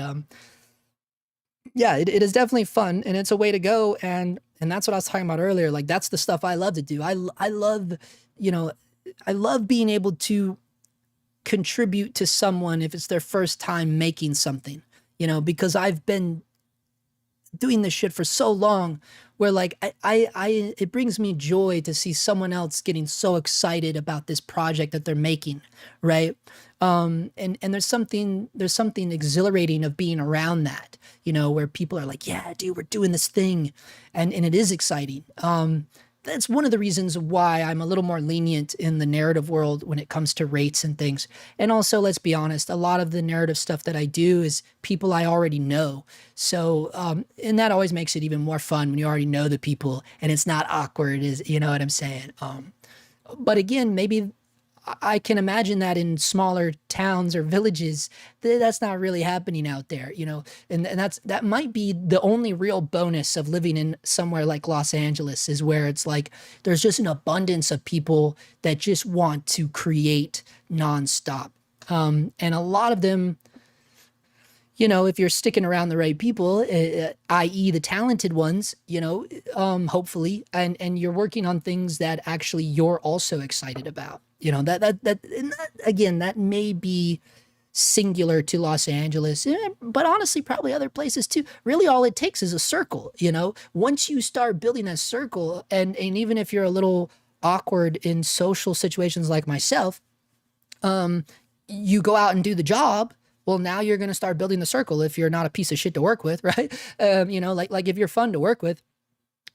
yeah, it is definitely fun, and it's a way to go, and that's what I was talking about earlier. Like, that's the stuff I love to do. I love I love being able to contribute to someone if it's their first time making something, because I've been doing this shit for so long, where like it brings me joy to see someone else getting so excited about this project that they're making, right? And there's something exhilarating of being around that, where people are like, yeah, dude, we're doing this thing, and it is exciting. That's one of the reasons why I'm a little more lenient in the narrative world when it comes to rates and things. And also, let's be honest, a lot of the narrative stuff that I do is people I already know. So, and that always makes it even more fun when you already know the people and it's not awkward, you know what I'm saying? But again, maybe I can imagine that in smaller towns or villages, that's not really happening out there, and that might be the only real bonus of living in somewhere like Los Angeles, is where it's like there's just an abundance of people that just want to create nonstop. And a lot of them, you know, if you're sticking around the right people, i.e. the talented ones, you know, hopefully, and you're working on things that actually you're also excited about, you know, and that again, that may be singular to Los Angeles, but honestly, probably other places too. Really, all it takes is a circle, you know, once you start building a circle, and even if you're a little awkward in social situations like myself, you go out and do the job. Well, now you're going to start building the circle if you're not a piece of shit to work with, right? You know, like if you're fun to work with,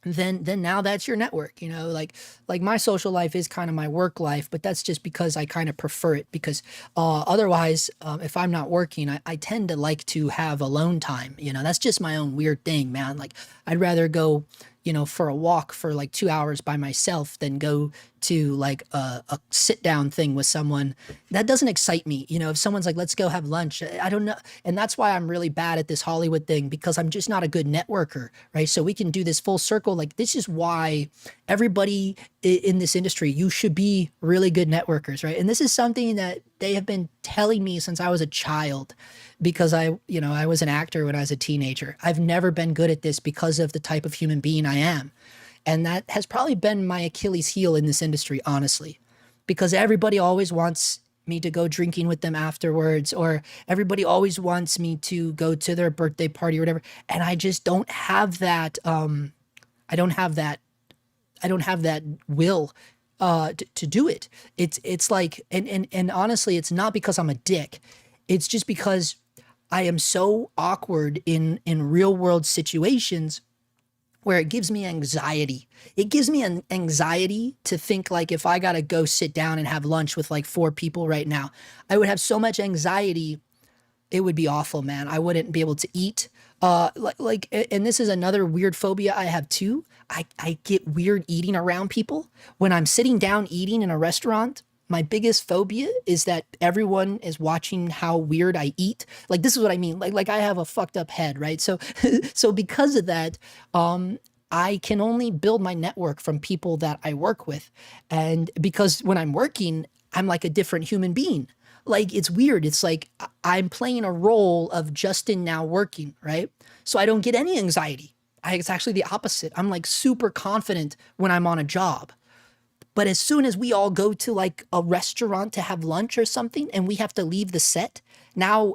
then now that's your network, you know, like my social life is kind of my work life, but that's just because I kind of prefer it, because otherwise, if I'm not working, I tend to like to have alone time, you know. That's just my own weird thing, man. Like I'd rather go, you know, for a walk for like 2 hours by myself than go to like a sit down thing with someone. That doesn't excite me, you know. If someone's like, let's go have lunch, I don't know. And that's why I'm really bad at this Hollywood thing, because I'm just not a good networker, right? So we can do this full circle. Like this is why everybody in this industry, you should be really good networkers, right? And this is something that they have been telling me since I was a child, because you know, I was an actor when I was a teenager. I've never been good at this because of the type of human being I am. And that has probably been my Achilles heel in this industry, honestly, because everybody always wants me to go drinking with them afterwards, or everybody always wants me to go to their birthday party or whatever. And I just don't have that. I don't have that. I don't have that will to do it. It's like, and honestly, it's not because I'm a dick. It's just because I am so awkward in real world situations where it gives me anxiety. It gives me an anxiety to think like, if I got to go sit down and have lunch with like 4 people right now, I would have so much anxiety. It would be awful, man. I wouldn't be able to eat. And this is another weird phobia I have too. I get weird eating around people. When I'm sitting down eating in a restaurant, my biggest phobia is that everyone is watching how weird I eat. Like, this is what I mean. Like I have a fucked up head, right? So, so because of that, I can only build my network from people that I work with. And because when I'm working, I'm like a different human being. Like, it's weird. It's like I'm playing a role of Justin now working, right? So I don't get any anxiety. It's actually the opposite. I'm like super confident when I'm on a job. But as soon as we all go to like a restaurant to have lunch or something and we have to leave the set, now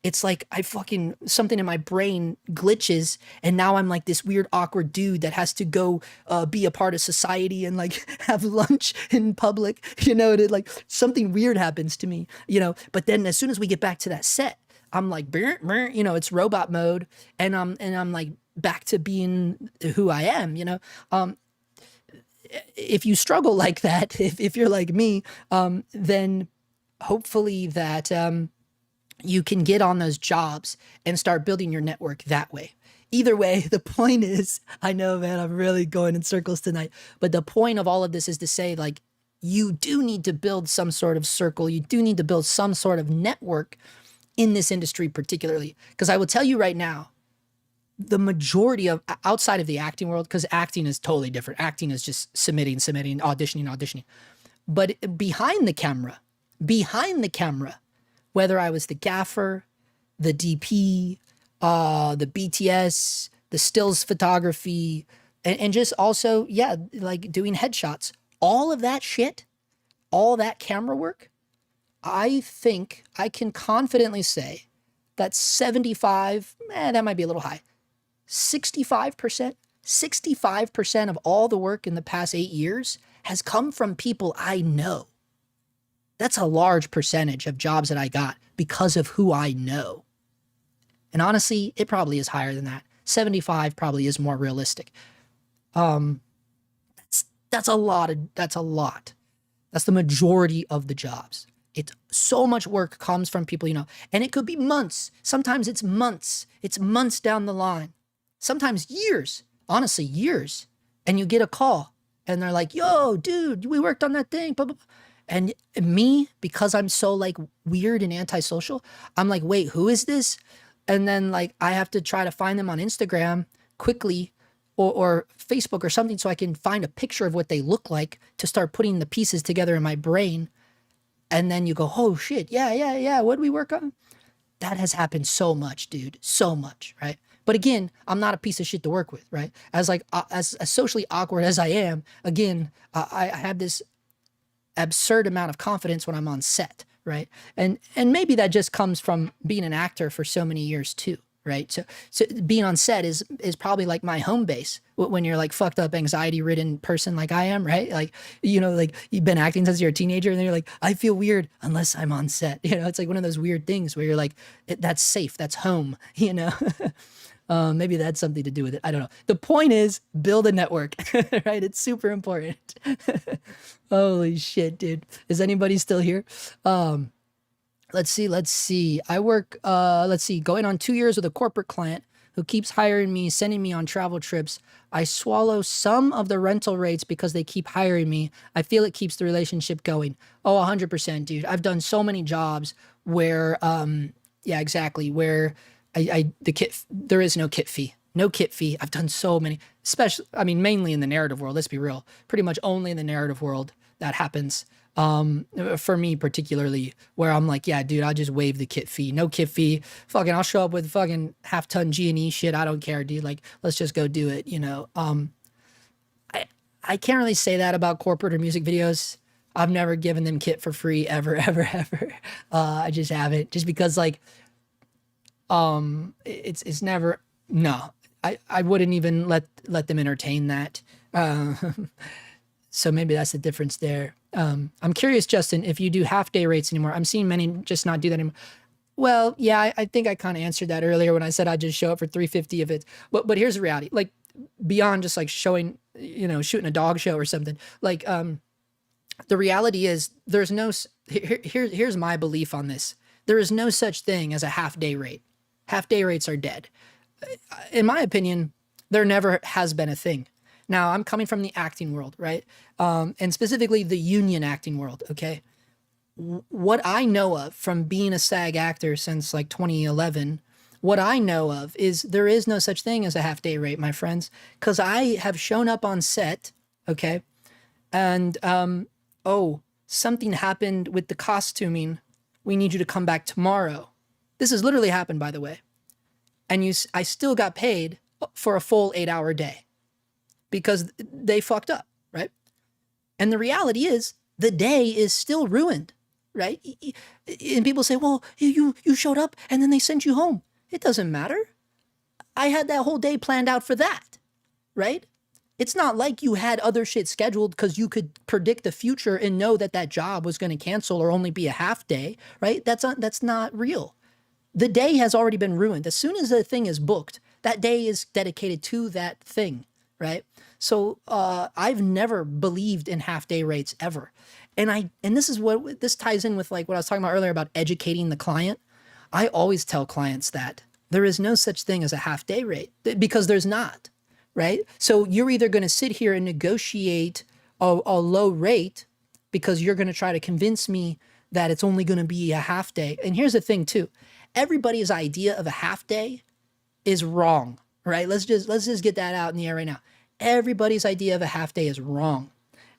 it's like I fucking, something in my brain glitches, and now I'm like this weird awkward dude that has to go be a part of society and like have lunch in public, you know, like something weird happens to me, you know. But then as soon as we get back to that set, I'm like, you know, it's robot mode, and I'm like back to being who I am, you know. If you struggle like that, if you're like me, then hopefully that you can get on those jobs and start building your network that way. Either way, the point is, I know, man, I'm really going in circles tonight, but the point of all of this is to say, like, you do need to build some sort of circle. You do need to build some sort of network in this industry, particularly, because I will tell you right now, the majority of, outside of the acting world, because acting is totally different. Acting is just submitting, auditioning. But behind the camera, whether I was the gaffer, the DP, the BTS, the stills photography, and just also, yeah, like doing headshots, all of that shit, all that camera work, I think I can confidently say that 75, that might be a little high, 65% of all the work in the past 8 years has come from people I know. That's a large percentage of jobs that I got because of who I know. And honestly, it probably is higher than that. 75 probably is more realistic. That's a lot. That's the majority of the jobs. It's so much work comes from people, you know, and it could be months. Sometimes it's months. It's months down the line. Sometimes years, honestly, years. And you get a call and they're like, yo, dude, we worked on that thing. Blah, blah, blah. And me, because I'm so like weird and antisocial, I'm like, wait, who is this? And then like, I have to try to find them on Instagram quickly or Facebook or something, so I can find a picture of what they look like to start putting the pieces together in my brain. And then you go, oh shit, yeah. What did we work on? That has happened so much, dude, so much, right? But again, I'm not a piece of shit to work with, right? As like as socially awkward as I am, again, I have this absurd amount of confidence when I'm on set, right? And maybe that just comes from being an actor for so many years too, right? So being on set is probably like my home base when you're like fucked up, anxiety ridden person like I am, right? Like, you know, like you've been acting since you're a teenager and then you're like, I feel weird unless I'm on set. You know, it's like one of those weird things where you're like, that's safe, that's home, you know? Maybe that's something to do with it. I don't know. The point is build a network, right? It's super important. Holy shit, dude. Is anybody still here? Let's see. I work, going on 2 years with a corporate client who keeps hiring me, sending me on travel trips. I swallow some of the rental rates because they keep hiring me. I feel it keeps the relationship going. Oh, 100%, dude. I've done so many jobs where, yeah, exactly, where there is no kit fee. No kit fee. I've done so many, especially, I mean, mainly in the narrative world, let's be real. Pretty much only in the narrative world that happens. For me particularly, where I'm like, yeah, dude, I'll just waive the kit fee. No kit fee. Fucking, I'll show up with fucking half-ton G&E shit. I don't care, dude. Like, let's just go do it, you know? I can't really say that about corporate or music videos. I've never given them kit for free, ever, ever, ever. I just haven't. Just because, like, it's never, no. I wouldn't even let them entertain that. So maybe that's the difference there. I'm curious, Justin, if you do half-day rates anymore. I'm seeing many just not do that anymore. Well, yeah, I think I kind of answered that earlier when I said I'd just show up for $350 if it's, but here's the reality. Like, beyond just like showing, you know, shooting a dog show or something. Like, the reality is there's no, here's my belief on this. There is no such thing as a half-day rate. Half-day rates are dead. In my opinion, there never has been a thing. Now, I'm coming from the acting world, right? And specifically the union acting world, okay? What I know of from being a SAG actor since like 2011, what I know of is there is no such thing as a half-day rate, my friends, because I have shown up on set, okay? And, oh, something happened with the costuming. We need you to come back tomorrow. This has literally happened, by the way. And I still got paid for a full 8-hour day because they fucked up, right? And the reality is the day is still ruined, right? And people say, well, you showed up and then they sent you home. It doesn't matter. I had that whole day planned out for that, right? It's not like you had other shit scheduled because you could predict the future and know that that job was going to cancel or only be a half day, right? That's not real. The day has already been ruined. As soon as the thing is booked, that day is dedicated to that thing, right? So I've never believed in half-day rates ever. And this ties in with like what I was talking about earlier about educating the client. I always tell clients that there is no such thing as a half-day rate because there's not, right? So you're either going to sit here and negotiate a low rate because you're going to try to convince me that it's only going to be a half day. And here's the thing too. Everybody's idea of a half day is wrong, right? Let's just get that out in the air right now. Everybody's idea of a half day is wrong.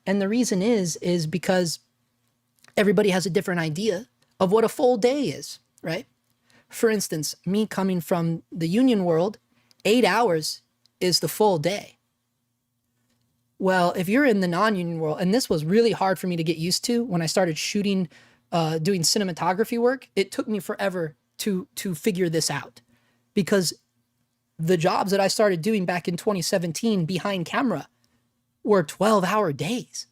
And the reason is because everybody has a different idea of what a full day is, right? For instance, me coming from the union world, 8 hours is the full day. Well, if you're in the non-union world, and this was really hard for me to get used to when I started shooting, doing cinematography work, it took me forever to figure this out because the jobs that I started doing back in 2017 behind camera were 12-hour days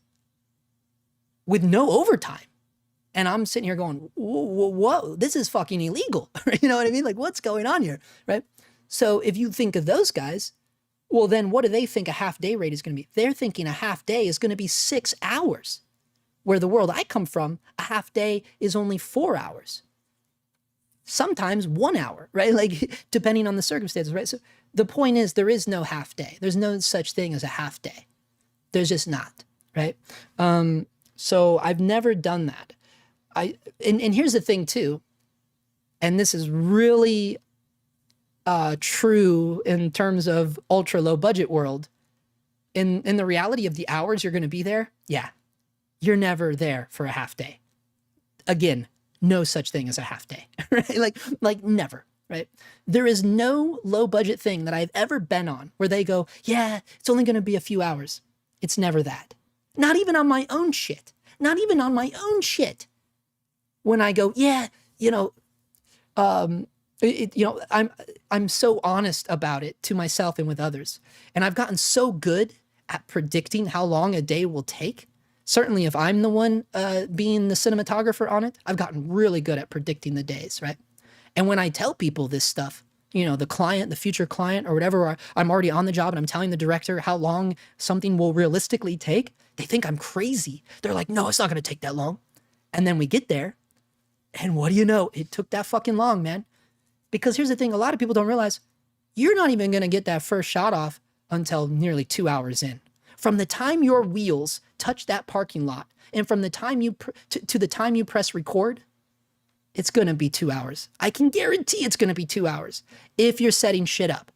with no overtime. And I'm sitting here going, whoa, this is fucking illegal. You know what I mean? Like, what's going on here, right? So if you think of those guys, well, then what do they think a half-day rate is going to be? They're thinking a half day is going to be 6 hours. Where the world I come from, a half day is only 4 hours. Sometimes 1 hour, right? Like, depending on the circumstances, right? So the point is there is no half day. There's no such thing as a half day. There's just not, right? So I've never done that. And here's the thing too, and this is really true in terms of ultra low budget world. In the reality of the hours you're going to be there, yeah, you're never there for a half day. Again, no such thing as a half day, right? Like never, right? There is no low budget thing that I've ever been on where they go, yeah, it's only going to be a few hours. It's never that. Not even on my own shit. Not even on my own shit. When I go, yeah, I'm so honest about it to myself and with others. And I've gotten so good at predicting how long a day will take. Certainly if I'm the one being the cinematographer on it, I've gotten really good at predicting the days, right? And when I tell people this stuff, the client, the future client or whatever, or I'm already on the job and I'm telling the director how long something will realistically take, they think I'm crazy. They're like, no, it's not going to take that long. And then we get there. And what do you know? It took that fucking long, man. Because here's the thing, a lot of people don't realize you're not even going to get that first shot off until nearly 2 hours in. From the time your wheels touch that parking lot and from the time to the time you press record, it's going to be 2 hours. I can guarantee it's going to be 2 hours if you're setting shit up.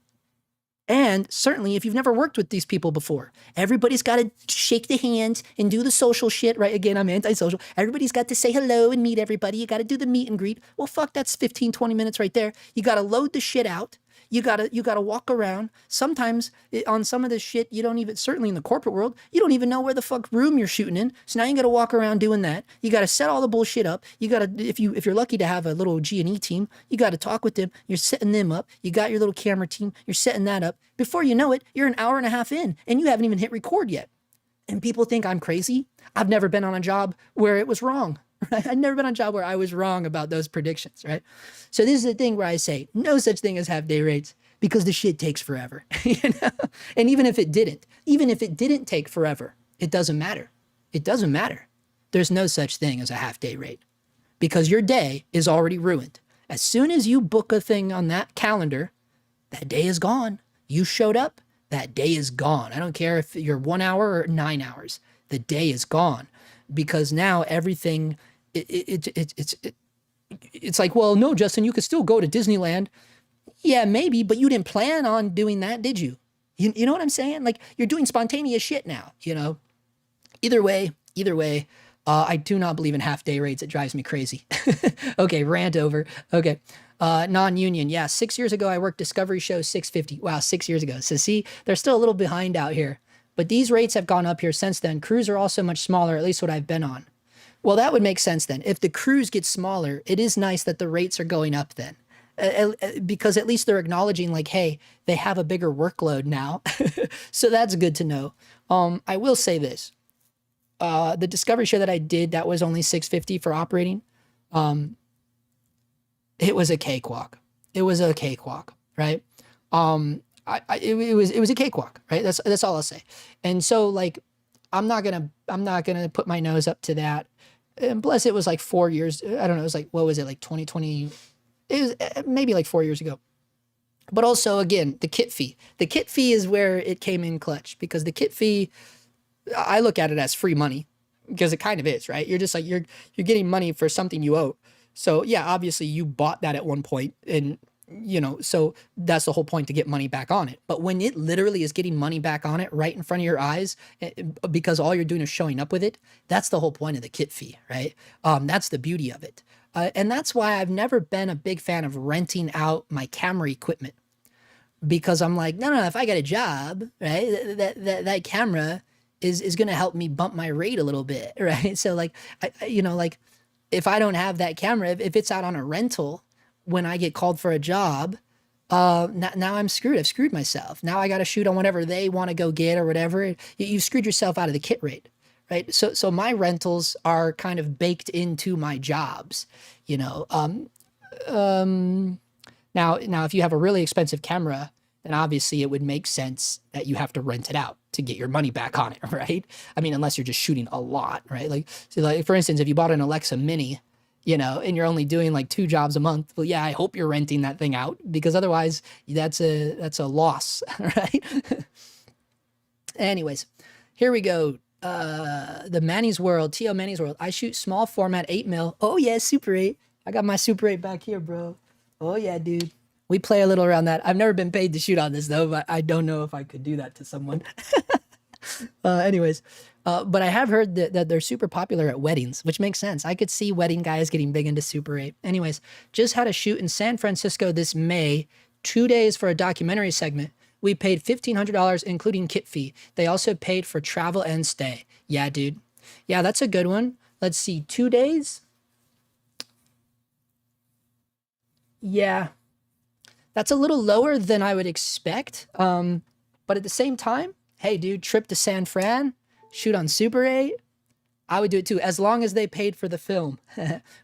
And certainly if you've never worked with these people before, everybody's got to shake the hands and do the social shit, right? Again, I'm antisocial. Everybody's got to say hello and meet everybody. You got to do the meet and greet. Well, fuck, that's 15, 20 minutes right there. You got to load the shit out. You gotta walk around. Sometimes on some of this shit, you don't even, certainly in the corporate world, you don't even know where the fuck room you're shooting in. So now you gotta walk around doing that. You gotta set all the bullshit up. You gotta, if you're lucky to have a little G&E team, you gotta talk with them. You're setting them up. You got your little camera team. You're setting that up. Before you know it, you're an hour and a half in and you haven't even hit record yet. And people think I'm crazy. I've never been on a job where it was wrong. Right? I've never been on a job where I was wrong about those predictions, right? So this is the thing where I say no such thing as half day rates because the shit takes forever. And even if it didn't take forever, it doesn't matter. It doesn't matter. There's no such thing as a half day rate because your day is already ruined. As soon as you book a thing on that calendar, that day is gone. You showed up, that day is gone. I don't care if you're 1 hour or 9 hours, the day is gone. Because now everything, it's like, well, no, Justin, you could still go to Disneyland. Yeah, maybe, but you didn't plan on doing that, did you? You know what I'm saying? Like, you're doing spontaneous shit now, Either way, I do not believe in half-day rates. It drives me crazy. Okay, rant over. Okay, non-union. Yeah, 6 years ago, I worked Discovery Show 650. Wow, 6 years ago. So see, they're still a little behind out here. But these rates have gone up here since then. Crews are also much smaller, at least what I've been on. Well, that would make sense then. If the crews get smaller, it is nice that the rates are going up then. Because at least they're acknowledging like, hey, they have a bigger workload now. So that's good to know. I will say this. The Discovery Show that I did, that was only $650 for operating. It was a cakewalk. It was a cakewalk, right? It was a cakewalk, right? That's all I'll say. And so like, I'm not gonna put my nose up to that. And plus it was like 4 years. I don't know. It was like, what was it? Like 2020. It was maybe like 4 years ago. But also again, the kit fee. The kit fee is where it came in clutch because the kit fee, I look at it as free money because it kind of is, right? You're just like, you're getting money for something you owe. So yeah, obviously you bought that at one point and so that's the whole point, to get money back on it. But when it literally is getting money back on it right in front of your eyes, because all you're doing is showing up with it, that's the whole point of the kit fee, right? That's the beauty of it. And that's why I've never been a big fan of renting out my camera equipment, because I'm like, no, if I got a job, right, that camera is going to help me bump my rate a little bit, right? So like, like if I don't have that camera, if it's out on a rental, when I get called for a job, now I'm screwed. I've screwed myself. Now I got to shoot on whatever they want to go get or whatever. You've screwed yourself out of the kit rate, right? So my rentals are kind of baked into my jobs, Now if you have a really expensive camera, then obviously it would make sense that you have to rent it out to get your money back on it, right? I mean, unless you're just shooting a lot, right? Like for instance, if you bought an Alexa Mini, and you're only doing like 2 jobs a month, well, yeah, I hope you're renting that thing out, because otherwise that's a loss, right? Anyways, here we go. The Manny's World, T.O. Manny's World. I shoot small format 8mm. Oh yeah, Super 8. I got my Super 8 back here, bro. Oh yeah, dude. We play a little around that. I've never been paid to shoot on this though, but I don't know if I could do that to someone. Anyways, but I have heard that they're super popular at weddings, which makes sense. I could see wedding guys getting big into Super 8. Anyways, just had a shoot in San Francisco this May, 2 days for a documentary segment. We paid $1,500, including kit fee. They also paid for travel and stay. Yeah, dude. Yeah, that's a good one. Let's see, 2 days? Yeah, that's a little lower than I would expect. But at the same time, hey, dude, trip to San Fran, shoot on Super 8. I would do it too, as long as they paid for the film,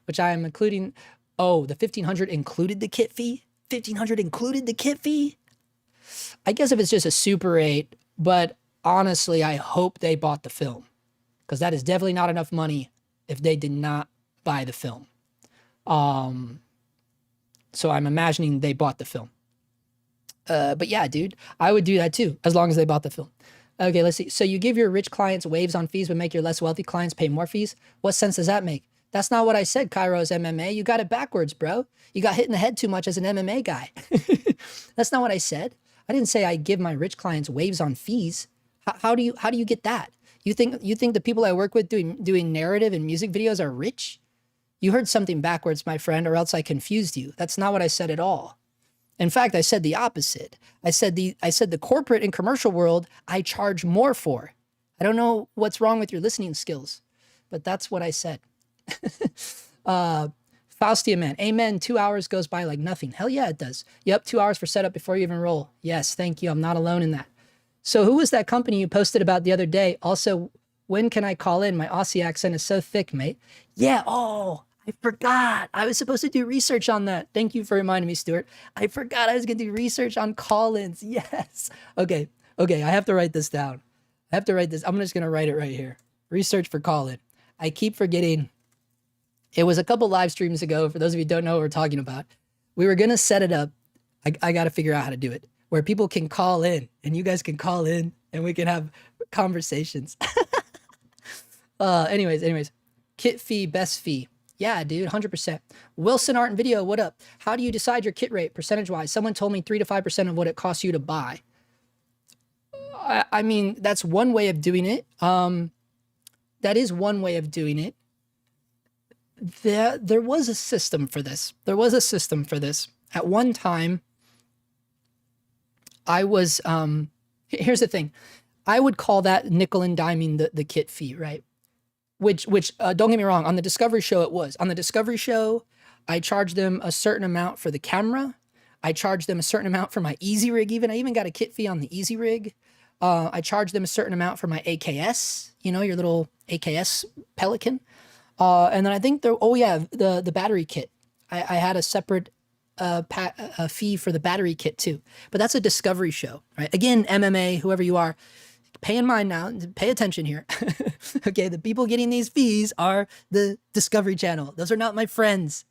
which I am including. Oh, the 1,500 included the kit fee? 1,500 included the kit fee? I guess if it's just a Super 8, but honestly, I hope they bought the film, because that is definitely not enough money if they did not buy the film. So I'm imagining they bought the film. But yeah, dude, I would do that too, as long as they bought the film. Okay, let's see. So you give your rich clients waves on fees, but make your less wealthy clients pay more fees? What sense does that make? That's not what I said, Kairos MMA. You got it backwards, bro. You got hit in the head too much as an MMA guy. That's not what I said. I didn't say I give my rich clients waves on fees. How do you get that? You think the people I work with doing narrative and music videos are rich? You heard something backwards, my friend, or else I confused you. That's not what I said at all. In fact, I said the opposite. I said the corporate and commercial world I charge more for. I don't know what's wrong with your listening skills, but that's what I said. Faustia man, amen. 2 hours goes by like nothing. Hell yeah, it does. Yep, 2 hours for setup before you even roll. Yes, thank you. I'm not alone in that. So who was that company you posted about the other day? Also, when can I call in? My Aussie accent is so thick, mate. Yeah, oh, I forgot. I was supposed to do research on that. Thank you for reminding me, Stuart. I forgot I was going to do research on call-ins. Yes. Okay. I have to write this down. I have to write this. I'm just going to write it right here. Research for call-in. I keep forgetting. It was a couple live streams ago. For those of you who don't know what we're talking about, we were going to set it up. I got to figure out how to do it, where people can call in and you guys can call in and we can have conversations. Anyways, kit fee, best fee. Yeah, dude, 100%. Wilson Art and Video, what up? How do you decide your kit rate percentage-wise? Someone told me 3 to 5% of what it costs you to buy. I mean, that's one way of doing it. That is one way of doing it. There was a system for this. At one time, I was, here's the thing. I would call that nickel and diming the kit fee, right? Which don't get me wrong, on the Discovery Show it was. On the Discovery Show, I charged them a certain amount for the camera. I charged them a certain amount for my Easy Rig even. I even got a kit fee on the Easy Rig. I charged them a certain amount for my AKS, you know, your little AKS Pelican. And then I think the battery kit. I had a separate a fee for the battery kit too. But that's a Discovery Show, right? Again, MMA, whoever you are, pay in mind now, pay attention here. Okay, the people getting these fees are the Discovery Channel. Those are not my friends.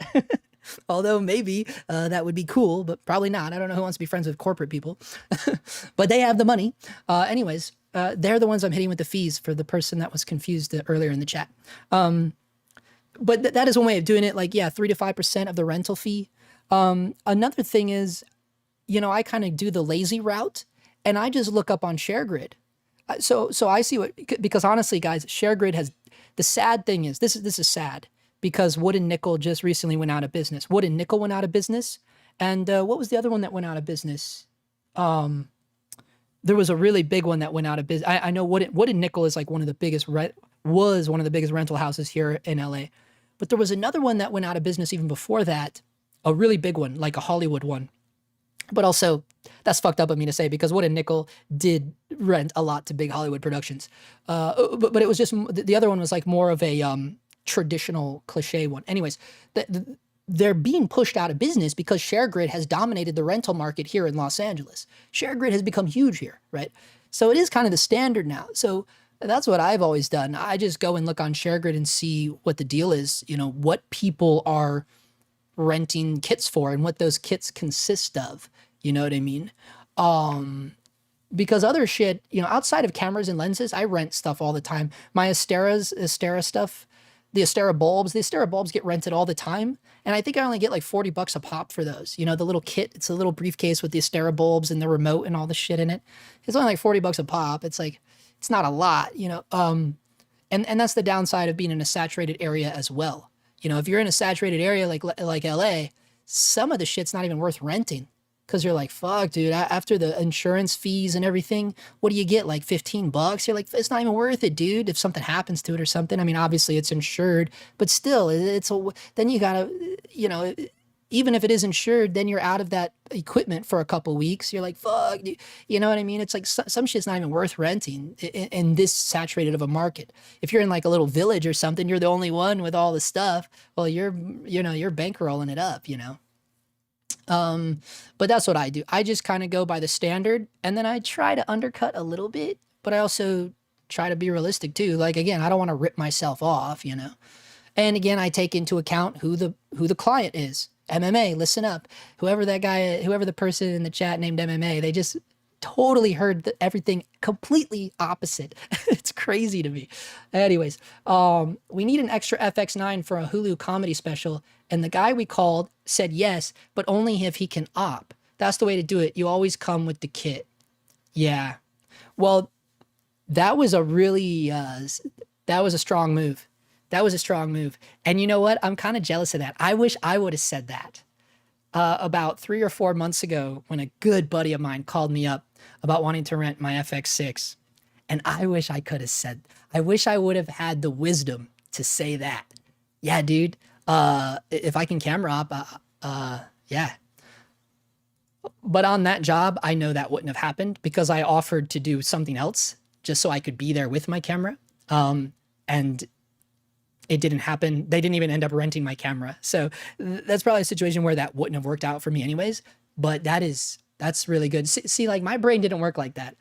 Although maybe that would be cool, but probably not. I don't know who wants to be friends with corporate people. But they have the money. Anyways, they're the ones I'm hitting with the fees for the person that was confused earlier in the chat. But that is one way of doing it. Like, yeah, 3 to 5% of the rental fee. Another thing is, you know, I kind of do the lazy route and I just look up on ShareGrid. So I see because honestly, guys, ShareGrid has, the sad thing is, this is sad because Wood and Nickel just recently went out of business. Wood and Nickel went out of business. And what was the other one that went out of business? There was a really big one that went out of business. I know Wood and Nickel is like one of the biggest, was one of the biggest rental houses here in LA. But there was another one that went out of business even before that, a really big one, like a Hollywood one. But also, that's fucked up of me to say because Wood and Nickel did rent a lot to big Hollywood productions. But it was just, the other one was like more of a traditional cliche one. Anyways, they're being pushed out of business because ShareGrid has dominated the rental market here in Los Angeles. ShareGrid has become huge here, right? So it is kind of the standard now. So that's what I've always done. I just go and look on ShareGrid and see what the deal is, you know, what people are renting kits for and what those kits consist of. You know what I mean? Because other shit, you know, outside of cameras and lenses, I rent stuff all the time. My Astera stuff, the Astera bulbs get rented all the time. And I think I only get like $40 a pop for those. You know, the little kit, it's a little briefcase with the Astera bulbs and the remote and all the shit in it. It's only like $40 a pop. It's like, it's not a lot, you know. And that's the downside of being in a saturated area as well. You know, if you're in a saturated area like LA, some of the shit's not even worth renting because you're like, fuck, dude. After the insurance fees and everything, what do you get? Like $15? You're like, it's not even worth it, dude. If something happens to it or something, I mean, obviously it's insured, but still, then you gotta, you know, even if it is insured, then you're out of that equipment for a couple weeks. You're like, fuck, you know what I mean? It's like some shit's not even worth renting in this saturated of a market. If you're in like a little village or something, you're the only one with all the stuff. Well, you're bankrolling it up, you know? But that's what I do. I just kind of go by the standard and then I try to undercut a little bit, but I also try to be realistic too. Like, again, I don't want to rip myself off, you know? And again, I take into account who the client is. MMA, listen up. Whoever the person in the chat named MMA, they just totally heard everything completely opposite. It's crazy to me. Anyways, we need an extra FX9 for a Hulu comedy special. And the guy we called said yes, but only if he can op. That's the way to do it. You always come with the kit. Yeah. Well, that was a strong move. That was a strong move. And you know what? I'm kind of jealous of that. I wish I would have said that about 3 or 4 months ago when a good buddy of mine called me up about wanting to rent my FX6. And I wish I could have said, I wish I would have had the wisdom to say that. Yeah, dude, if I can camera op, yeah. But on that job, I know that wouldn't have happened because I offered to do something else just so I could be there with my camera. And it didn't happen. They didn't even end up renting my camera. So that's probably a situation where that wouldn't have worked out for me anyways. But that's really good. See, like my brain didn't work like that.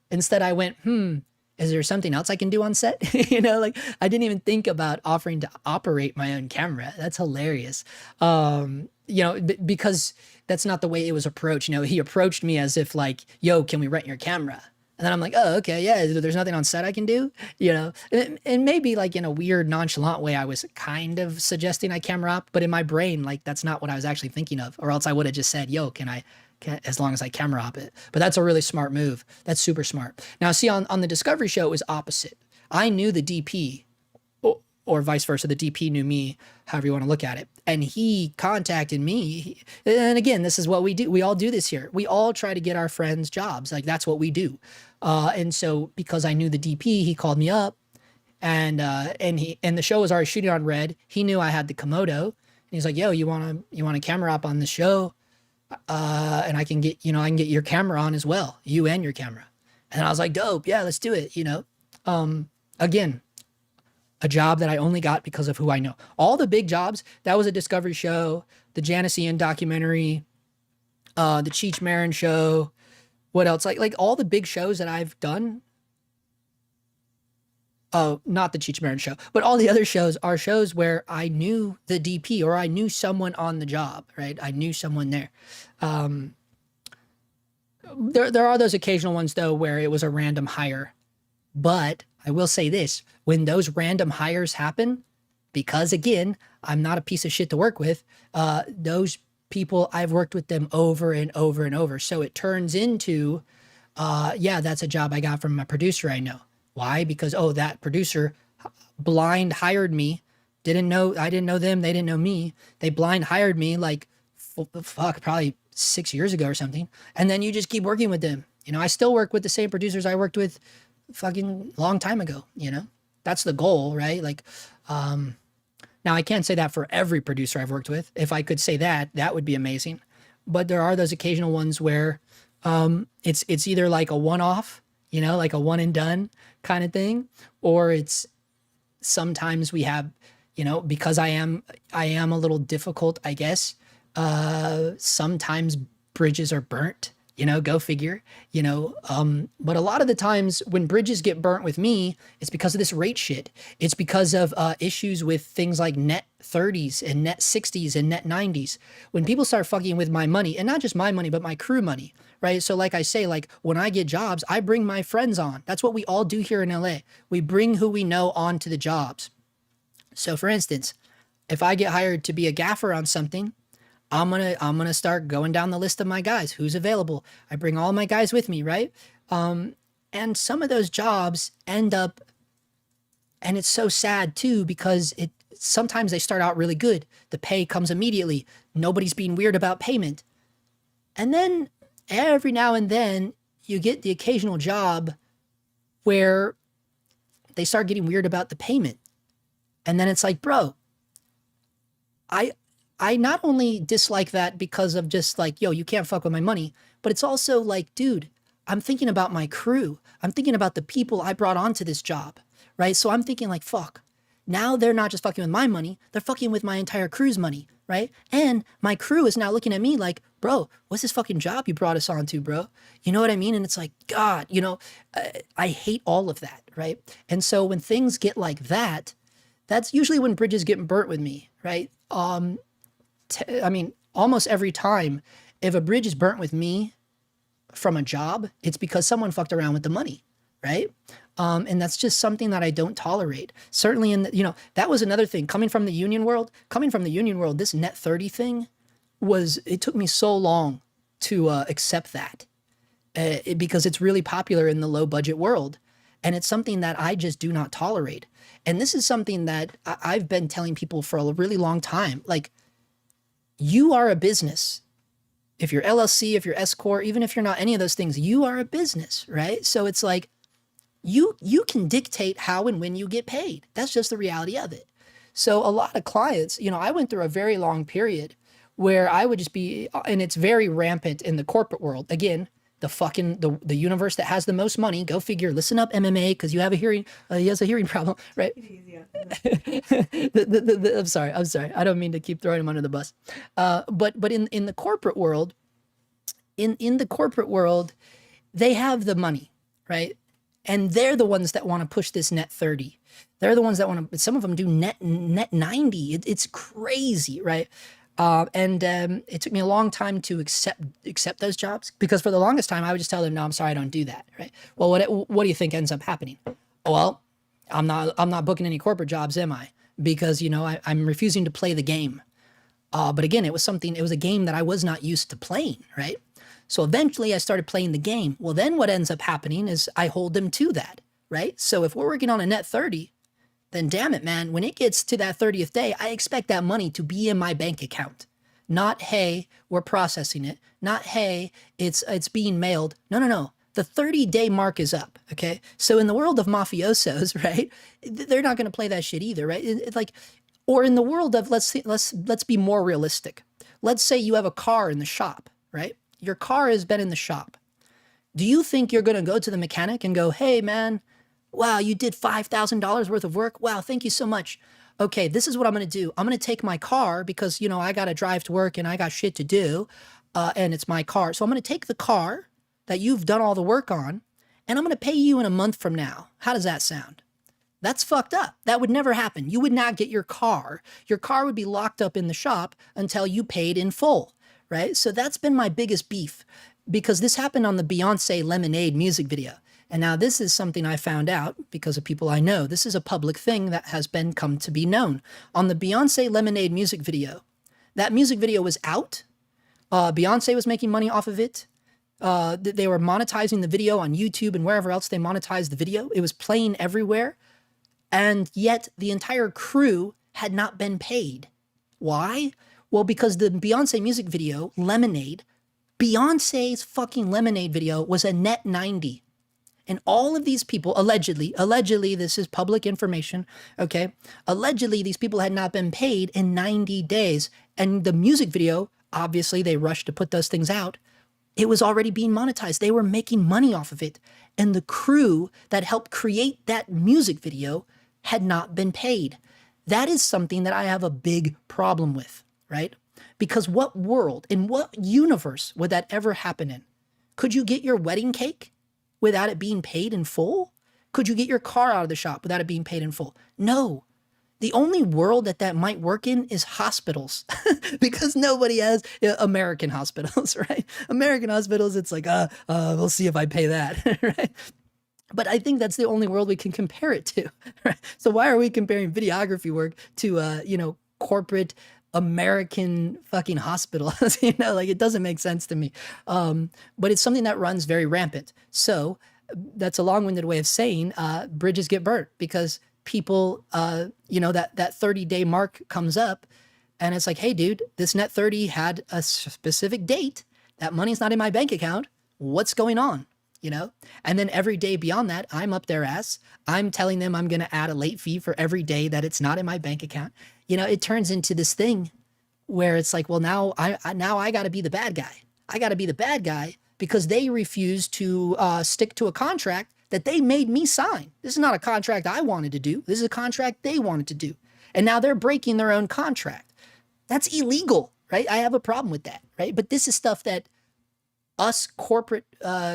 Instead, I went, is there something else I can do on set? You know, like I didn't even think about offering to operate my own camera. That's hilarious. You know, because that's not the way it was approached. You know, he approached me as if like, yo, can we rent your camera? And then I'm like, oh, okay, yeah, there's nothing on set I can do, you know? And maybe like in a weird, nonchalant way, I was kind of suggesting I camera op, but in my brain, like that's not what I was actually thinking of, or else I would have just said, yo, can as long as I camera op it. But that's a really smart move. That's super smart. Now, see, on the Discovery show, it was opposite. I knew the DP, or vice versa, the DP knew me, however you want to look at it. And he contacted me. And again, this is what we do. We all do this here. We all try to get our friends jobs. Like that's what we do. And so because I knew the DP, he called me up and the show was already shooting on Red. He knew I had the Komodo and he's like, yo, you want a camera op on the show? And I can get your camera on as well, you and your camera. And I was like, dope. Yeah, let's do it. You know, again, a job that I only got because of who I know. All the big jobs, that was a Discovery show, the Janice Ian documentary, the Cheech Marin show. What else? Like all the big shows that I've done. Oh, not the Cheech Marin show, but all the other shows are shows where I knew the DP or I knew someone on the job, right? I knew someone there. There are those occasional ones though where it was a random hire. But I will say this, when those random hires happen, because again, I'm not a piece of shit to work with, those people, I've worked with them over and over and over. So it turns into, yeah, that's a job I got from a producer I know. Why? Because, oh, that producer blind hired me. I didn't know them. They didn't know me. They blind hired me like, probably 6 years ago or something. And then you just keep working with them. You know, I still work with the same producers I worked with fucking long time ago, you know? That's the goal, right? Like, now I can't say that for every producer I've worked with. If I could say that, that would be amazing. But there are those occasional ones where it's either like a one-off, you know, like a one and done kind of thing, or it's sometimes we have, you know, because I am a little difficult, I guess. Sometimes bridges are burnt. You know, go figure, you know, but a lot of the times when bridges get burnt with me, it's because of this rate shit. It's because of issues with things like net 30s and net 60s and net 90s. When people start fucking with my money, and not just my money, but my crew money, right? So like I say, like when I get jobs, I bring my friends on. That's what we all do here in LA. We bring who we know onto the jobs. So for instance, if I get hired to be a gaffer on something, I'm gonna start going down the list of my guys. Who's available? I bring all my guys with me, right? And some of those jobs end up, and it's so sad too, because sometimes they start out really good. The pay comes immediately. Nobody's being weird about payment. And then every now and then you get the occasional job where they start getting weird about the payment. And then it's like, bro, I not only dislike that because of just like, yo, you can't fuck with my money, but it's also like, dude, I'm thinking about my crew. I'm thinking about the people I brought onto this job, right? So I'm thinking like, fuck, now they're not just fucking with my money, they're fucking with my entire crew's money, right? And my crew is now looking at me like, bro, what's this fucking job you brought us onto, bro? You know what I mean? And it's like, God, I hate all of that, right? And so when things get like that, that's usually when bridges get burnt with me, right? I mean, almost every time, if a bridge is burnt with me from a job, it's because someone fucked around with the money, right? And that's just something that I don't tolerate. Certainly that was another thing. Coming from the union world, this net 30 thing it took me so long to accept that because it's really popular in the low budget world. And it's something that I just do not tolerate. And this is something that I've been telling people for a really long time. Like, you are a business. If you're LLC, if you're S Corp, even if you're not any of those things, you are a business, right? So it's like, you can dictate how and when you get paid. That's just the reality of it. So a lot of clients, I went through a very long period where I would just be, and it's very rampant in the corporate world. Again, the universe that has the most money, go figure, listen up MMA, because you have he has a hearing problem, right? I'm sorry. I don't mean to keep throwing him under the bus. But in the corporate world, in the corporate world, they have the money, right? And they're the ones that want to push this net 30. They're the ones that want to, some of them do net 90. It's crazy, right? And it took me a long time to accept those jobs, because for the longest time I would just tell them, no, I'm sorry, I don't do that, right? Well, what do you think ends up happening? Well, I'm not booking any corporate jobs, am I? Because I'm refusing to play the game. But again, it was a game that I was not used to playing, right? So eventually I started playing the game. Well, then what ends up happening is I hold them to that, right? So if we're working on a net 30, then damn it, man, when it gets to that 30th day, I expect that money to be in my bank account. Not, hey, we're processing it. Not, hey, it's being mailed. No. The 30-day mark is up, okay? So in the world of mafiosos, right, they're not going to play that shit either, right? It's like, or in the world of, let's be more realistic. Let's say you have a car in the shop, right? Your car has been in the shop. Do you think you're going to go to the mechanic and go, hey, man, wow, you did $5,000 worth of work? Wow, thank you so much. Okay, this is what I'm going to do. I'm going to take my car because, I got to drive to work and I got shit to do, and it's my car. So I'm going to take the car that you've done all the work on, and I'm going to pay you in a month from now. How does that sound? That's fucked up. That would never happen. You would not get your car. Your car would be locked up in the shop until you paid in full, right? So that's been my biggest beef, because this happened on the Beyonce Lemonade music video. And now this is something I found out because of people I know. This is a public thing that has come to be known. On the Beyonce Lemonade music video, that music video was out. Beyonce was making money off of it. They were monetizing the video on YouTube and wherever else they monetized the video. It was playing everywhere. And yet the entire crew had not been paid. Why? Well, because the Beyonce music video, Lemonade, Beyonce's fucking Lemonade video was a net 90. And all of these people, allegedly, this is public information, okay? Allegedly, these people had not been paid in 90 days. And the music video, obviously, they rushed to put those things out. It was already being monetized. They were making money off of it. And the crew that helped create that music video had not been paid. That is something that I have a big problem with, right? Because what world, in what universe would that ever happen in? Could you get your wedding cake without it being paid in full? Could you get your car out of the shop without it being paid in full? No. The only world that might work in is hospitals, because nobody has American hospitals, right? American hospitals, it's like, we'll see if I pay that, right? But I think that's the only world we can compare it to, right? So why are we comparing videography work to, corporate American fucking hospitals? Like, it doesn't make sense to me. But it's something that runs very rampant. So that's a long-winded way of saying bridges get burnt because people, that 30-day mark comes up and it's like, hey, dude, this net 30 had a specific date. That money's not in my bank account. What's going on? And then every day beyond that, I'm up their ass. I'm telling them I'm going to add a late fee for every day that it's not in my bank account. It turns into this thing where it's like, well, now I got to be the bad guy. I got to be the bad guy because they refuse to stick to a contract that they made me sign. This is not a contract I wanted to do. This is a contract they wanted to do. And now they're breaking their own contract. That's illegal, right? I have a problem with that, right? But this is stuff that us corporate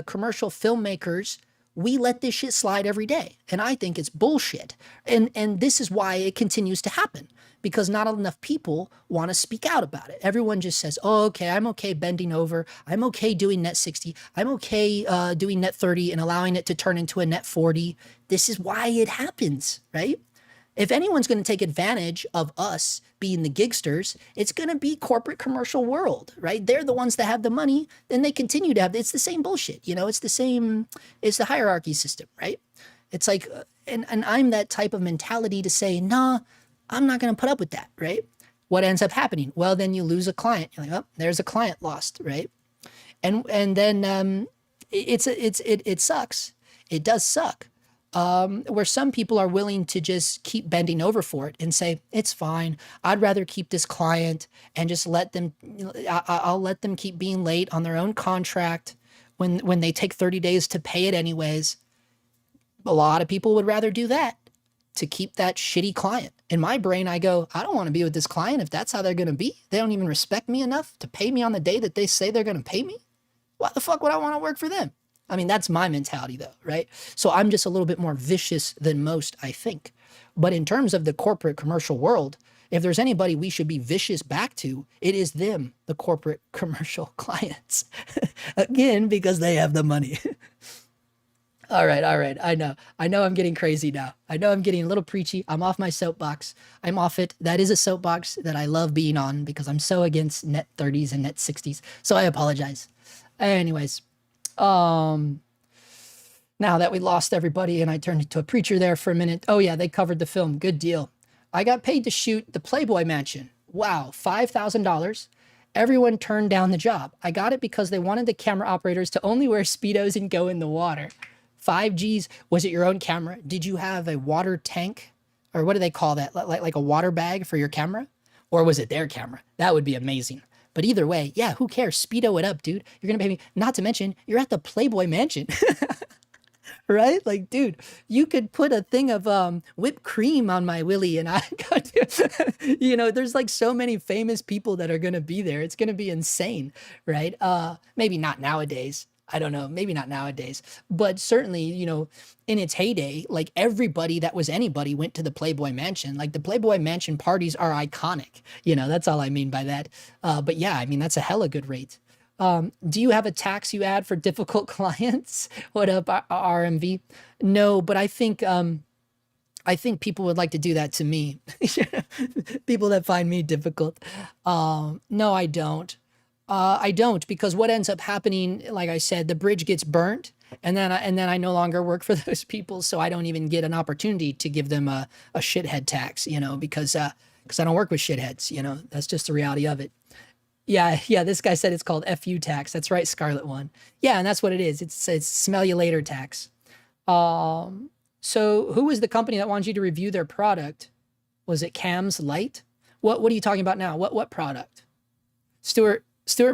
commercial filmmakers, we let this shit slide every day. And I think it's bullshit. And this is why it continues to happen, because not enough people want to speak out about it. Everyone just says, oh, okay, I'm okay bending over. I'm okay doing net 60. I'm okay doing net 30 and allowing it to turn into a net 40. This is why it happens, right? If anyone's going to take advantage of us being the gigsters, it's going to be corporate commercial world, right? They're the ones that have the money, and they continue to have, it's the same bullshit, it's the hierarchy system, right? It's like, and I'm that type of mentality to say, nah, I'm not going to put up with that, right? What ends up happening? Well, then you lose a client. You're like, oh, there's a client lost, right? And then it sucks. It does suck. Where some people are willing to just keep bending over for it and say, it's fine. I'd rather keep this client and just let them, I'll let them keep being late on their own contract when they take 30 days to pay it anyways. A lot of people would rather do that to keep that shitty client. In my brain, I go, I don't want to be with this client if that's how they're going to be. They don't even respect me enough to pay me on the day that they say they're going to pay me. Why the fuck would I want to work for them? I mean, that's my mentality though, right? So I'm just a little bit more vicious than most, I think. But in terms of the corporate commercial world, if there's anybody we should be vicious back to, it is them, the corporate commercial clients. Again, because they have the money. All right. I know I'm getting crazy now. I know I'm getting a little preachy. I'm off my soapbox. I'm off it. That is a soapbox that I love being on because I'm so against net 30s and net 60s. So I apologize. Anyways, now that we lost everybody and I turned into a preacher there for a minute. Oh yeah, they covered the film. Good deal. I got paid to shoot the Playboy Mansion. Wow, $5,000. Everyone turned down the job. I got it because they wanted the camera operators to only wear Speedos and go in the water. 5Gs. Was it your own camera? Did you have a water tank? Or what do they call that? Like a water bag for your camera? Or was it their camera? That would be amazing. But either way, yeah, who cares? Speedo it up, dude. You're going to pay me. Not to mention, you're at the Playboy Mansion. Right? Like, dude, you could put a thing of whipped cream on my willy and I got to, there's like so many famous people that are going to be there. It's going to be insane, right? Maybe not nowadays. I don't know, maybe not nowadays, but certainly, in its heyday, like everybody that was anybody went to the Playboy Mansion. Like the Playboy Mansion parties are iconic. That's all I mean by that. But yeah, I mean, that's a hella good rate. Do you have a tax you add for difficult clients? What up, RMV? No, but I think people would like to do that to me. People that find me difficult. No, I don't. I don't, because what ends up happening, like I said, the bridge gets burnt, and then I no longer work for those people, so I don't even get an opportunity to give them a shithead tax, because I don't work with shitheads, that's just the reality of it. Yeah, this guy said it's called FU tax. That's right, Scarlet One. Yeah, and that's what it is. It's smell you later tax. So who was the company that wanted you to review their product? Was it Cam's Light? What are you talking about now? What product? Stuart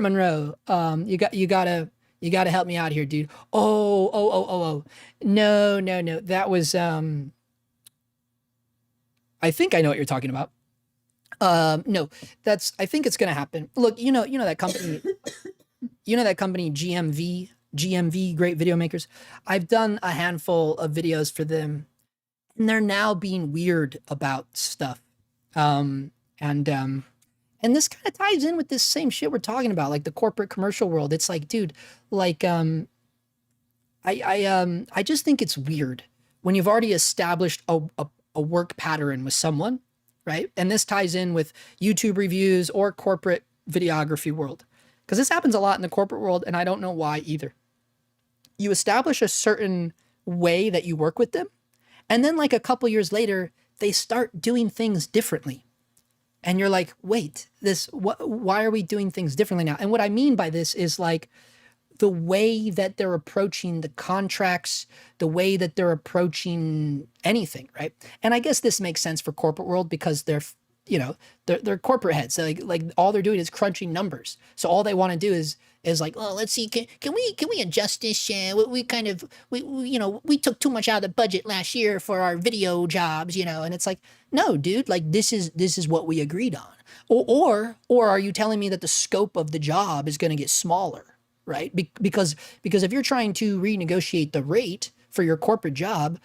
Monroe, you gotta help me out here, dude. Oh. No. That was, I think I know what you're talking about. No, I think it's going to happen. Look, you know that company, GMV, Great Video Makers. I've done a handful of videos for them and they're now being weird about stuff. And this kind of ties in with this same shit we're talking about, like the corporate commercial world. It's like, dude, like, I just think it's weird when you've already established a work pattern with someone, right? And this ties in with YouTube reviews or corporate videography world, because this happens a lot in the corporate world, and I don't know why either. you establish a certain way that you work with them. And then like a couple years later, they start doing things differently. And you're like, wait, why are we doing things differently now? And what I mean by this is like the way that they're approaching the contracts, the way that they're approaching anything, right? And I guess this makes sense for corporate world because they're corporate heads. So like all they're doing is crunching numbers. So all they want to do is like, oh, let's see, can we adjust this? We took too much out of the budget last year for our video jobs, and it's like, no, dude, like this is what we agreed on. Or are you telling me that the scope of the job is going to get smaller, right? Because if you're trying to renegotiate the rate for your corporate job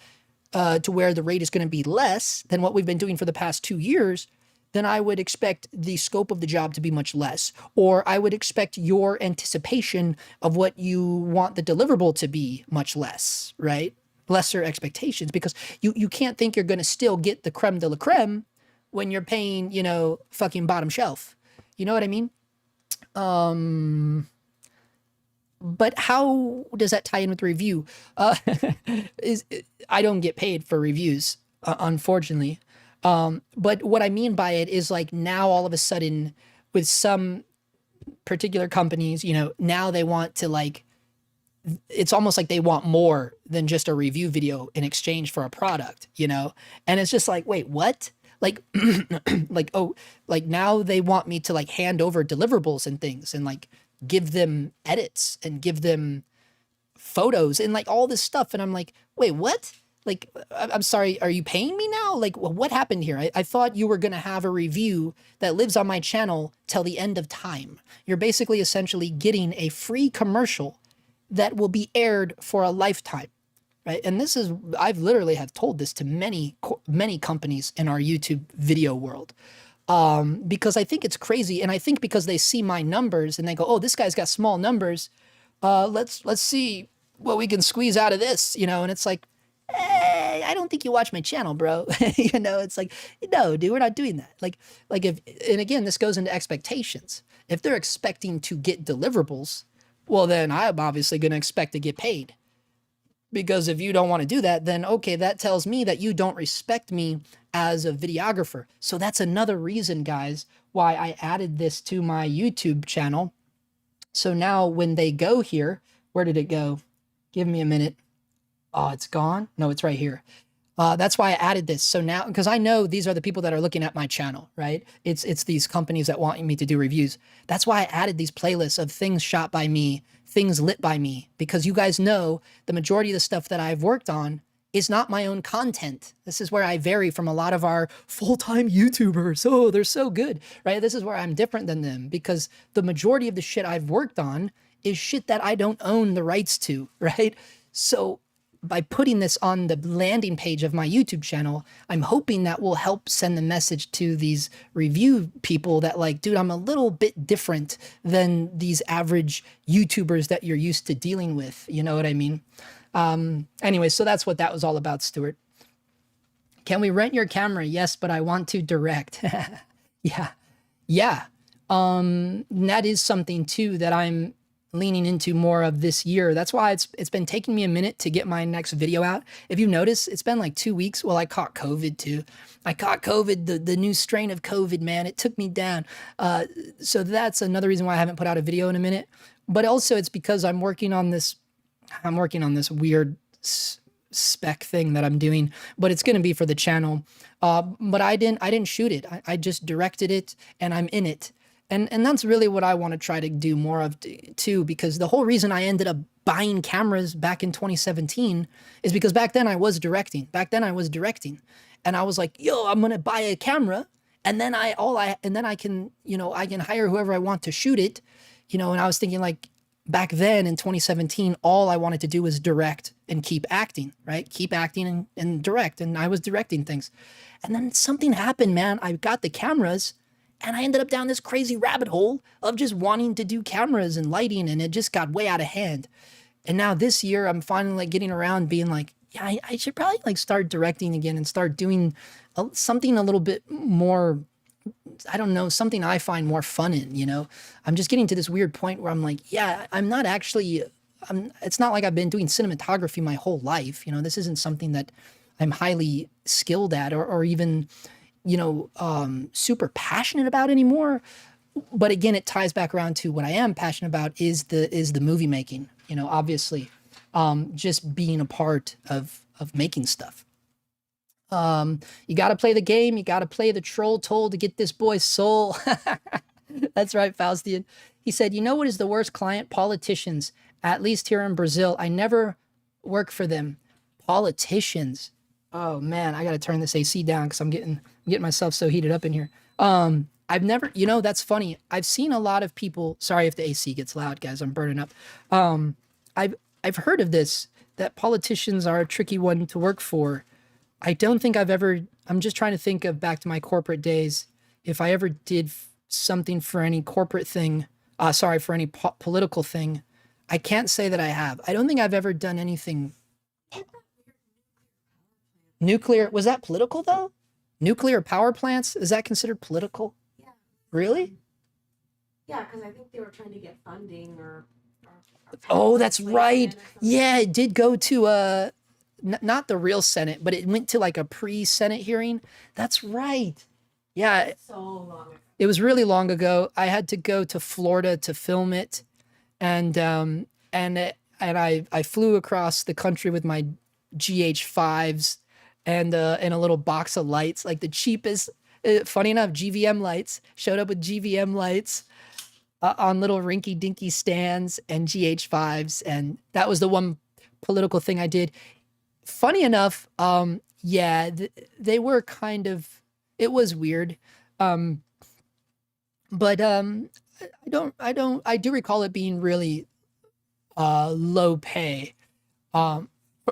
to where the rate is going to be less than what we've been doing for the past 2 years, then I would expect the scope of the job to be much less. Or I would expect your anticipation of what you want the deliverable to be much less, right? Lesser expectations, because you can't think you're going to still get the creme de la creme when you're paying, fucking bottom shelf. You know what I mean? But how does that tie in with review? I don't get paid for reviews, unfortunately. But what I mean by it is like now all of a sudden with some particular companies, now they want to like, it's almost like they want more than just a review video in exchange for a product, and it's just like, wait, what? Like, like now they want me to like hand over deliverables and things and like give them edits and give them photos and like all this stuff. And I'm like, wait, what? Like, I'm sorry, are you paying me now? Like, what happened here? I thought you were going to have a review that lives on my channel till the end of time. You're basically essentially getting a free commercial that will be aired for a lifetime, right? And I've literally have told this to many companies in our YouTube video world. Because I think it's crazy. And I think because they see my numbers and they go, oh, this guy's got small numbers. Let's see what we can squeeze out of this, and it's like, I don't think you watch my channel, bro. It's like, no, dude, we're not doing that. Like and again, this goes into expectations. If they're expecting to get deliverables, well, then I'm obviously going to expect to get paid. Because if you don't want to do that, then okay, that tells me that you don't respect me as a videographer. So that's another reason, guys, why I added this to my YouTube channel. So now when they go here, where did it go? Give me a minute. Oh, it's gone? No, it's right here. That's why I added this. So now, because I know these are the people that are looking at my channel, right? It's these companies that want me to do reviews. That's why I added these playlists of things shot by me, things lit by me, because you guys know the majority of the stuff that I've worked on is not my own content. This is where I vary from a lot of our full-time YouTubers. Oh, they're so good, right? This is where I'm different than them because the majority of the shit I've worked on is shit that I don't own the rights to, right? So by putting this on the landing page of my YouTube channel, I'm hoping that will help send the message to these review people that like, dude, I'm a little bit different than these average YouTubers that you're used to dealing with. You know what I mean? Anyway, so that's what that was all about, Stuart. Can we rent your camera? Yes, but I want to direct. Yeah. Yeah. That is something too that I'm leaning into more of this year. That's why it's been taking me a minute to get my next video out. If you notice, it's been like 2 weeks. Well, I caught COVID too. I caught COVID, the new strain of COVID, man. It took me down. So that's another reason why I haven't put out a video in a minute. But also it's because I'm working on this weird spec thing that I'm doing, but it's going to be for the channel. But I didn't shoot it. I just directed it and I'm in it. And that's really what I want to try to do more of too, because the whole reason I ended up buying cameras back in 2017 is because back then I was directing. And I was like, yo, I'm going to buy a camera and then I can, I can hire whoever I want to shoot it, and I was thinking like back then in 2017, all I wanted to do was direct and keep acting, right? Keep acting and direct. And I was directing things. And then something happened, man. I got the cameras and I ended up down this crazy rabbit hole of just wanting to do cameras and lighting, and it just got way out of hand. And now this year, I'm finally like getting around being like, yeah, I should probably like start directing again and start doing something a little bit more, I don't know, something I find more fun in, I'm just getting to this weird point where I'm like, yeah, I'm not actually it's not like I've been doing cinematography my whole life. You know, this isn't something that I'm highly skilled at or even, super passionate about anymore. But again, it ties back around to what I am passionate about is the movie making, obviously, just being a part of making stuff. You got to play the game. You got to play the troll toll to get this boy's soul. That's right, Faustian. He said, you know what is the worst client? Politicians, at least here in Brazil. I never work for them. Politicians. Oh man, I got to turn this AC down because I'm getting myself so heated up in here. I've never, that's funny. I've seen a lot of people, sorry if the AC gets loud, guys, I'm burning up. I've heard of this, that politicians are a tricky one to work for. I don't think I'm just trying to think of back to my corporate days, if I ever did something for any corporate thing, for any political thing. I can't say that I have. I don't think I've ever done anything. Nuclear, was that political though? Nuclear power plants, is that considered political? Yeah. Really? Yeah, because I think they were trying to get funding or oh, that's right. Yeah, it did go to not the real Senate, but it went to like a pre-Senate hearing. That's right. Yeah, so long ago. It was really long ago. I had to go to Florida to film it, and I flew across the country with my GH5s and a little box of lights, like the cheapest. Funny enough, GVM lights. Showed up with GVM lights on little rinky-dinky stands and GH5s, and that was the one political thing I did. Funny enough, they were kind of. It was weird. But I do recall it being really low pay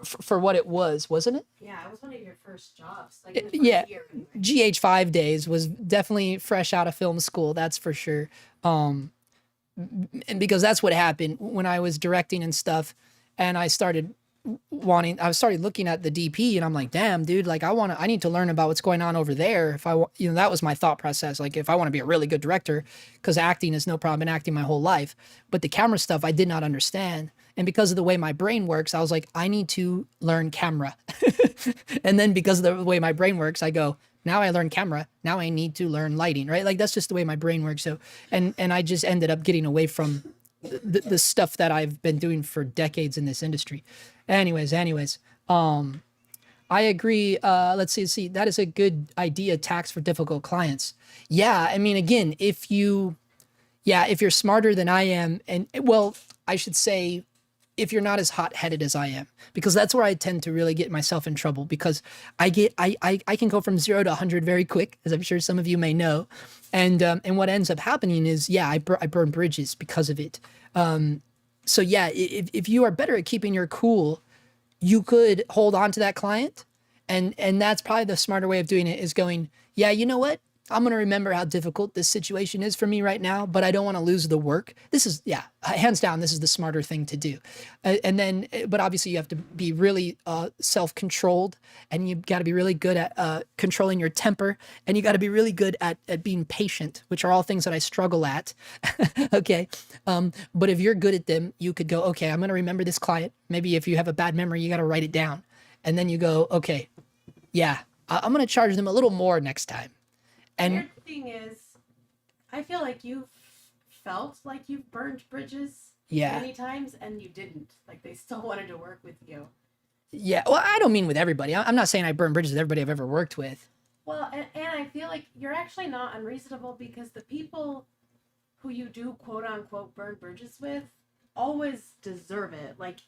for what it was, wasn't it? Yeah, it was one of your first jobs. Like year, anyway. GH5 days was definitely fresh out of film school, that's for sure. And because that's what happened when I was directing and stuff, and I started looking at the DP, and I'm like, damn, dude, like I need to learn about what's going on over there. If that was my thought process. Like if I want to be a really good director, because acting is no problem, been acting my whole life, but the camera stuff I did not understand. And because of the way my brain works, I was like, I need to learn camera. And then because of the way my brain works, I go, now I learn camera. Now I need to learn lighting, right? Like that's just the way my brain works. So, and I just ended up getting away from the stuff that I've been doing for decades in this industry. Anyways, I agree. Let's see, that is a good idea, tax for difficult clients. Yeah, I mean, again, if you're smarter than I am, and well, I should say, if you're not as hot-headed as I am, because that's where I tend to really get myself in trouble, because I can go from 0 to 100 very quick, as I'm sure some of you may know, and what ends up happening is, I burn bridges because of it. So yeah, if you are better at keeping your cool, you could hold on to that client, and that's probably the smarter way of doing it, is going, yeah, you know what? I'm going to remember how difficult this situation is for me right now, but I don't want to lose the work. This is, hands down, this is the smarter thing to do. But obviously you have to be really self-controlled, and you got to be really good at controlling your temper, and you got to be really good at being patient, which are all things that I struggle at. Okay. But if you're good at them, you could go, okay, I'm going to remember this client. Maybe if you have a bad memory, you got to write it down. And then you go, okay, I'm going to charge them a little more next time. And the weird thing is, I feel like you felt like you've burned bridges many times, and you didn't. Like they still wanted to work with you. Yeah, well, I don't mean with everybody. I'm not saying I burn bridges with everybody I've ever worked with. Well, and I feel like you're actually not unreasonable, because the people who you do quote unquote burn bridges with always deserve it. Like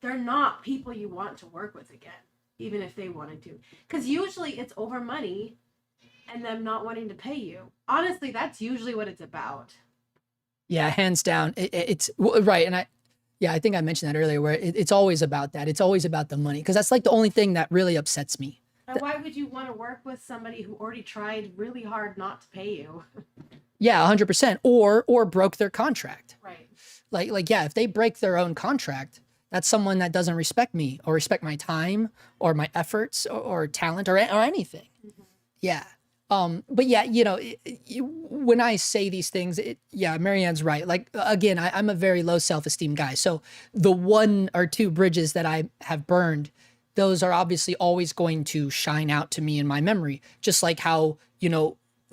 they're not people you want to work with again, even if they wanted to, because usually it's over money and them not wanting to pay you. Honestly, that's usually what it's about. Yeah, hands down. It's right. And I think I mentioned that earlier, where it's always about that. It's always about the money, because that's like the only thing that really upsets me. And why would you want to work with somebody who already tried really hard not to pay you? Yeah, 100%. Or broke their contract. Right. Like, if they break their own contract, that's someone that doesn't respect me or respect my time or my efforts or talent or anything. Mm-hmm. Yeah. But yeah, when I say these things, yeah, Marianne's right. Like, again, I'm a very low self-esteem guy. So the one or two bridges that I have burned, those are obviously always going to shine out to me in my memory. Just like how,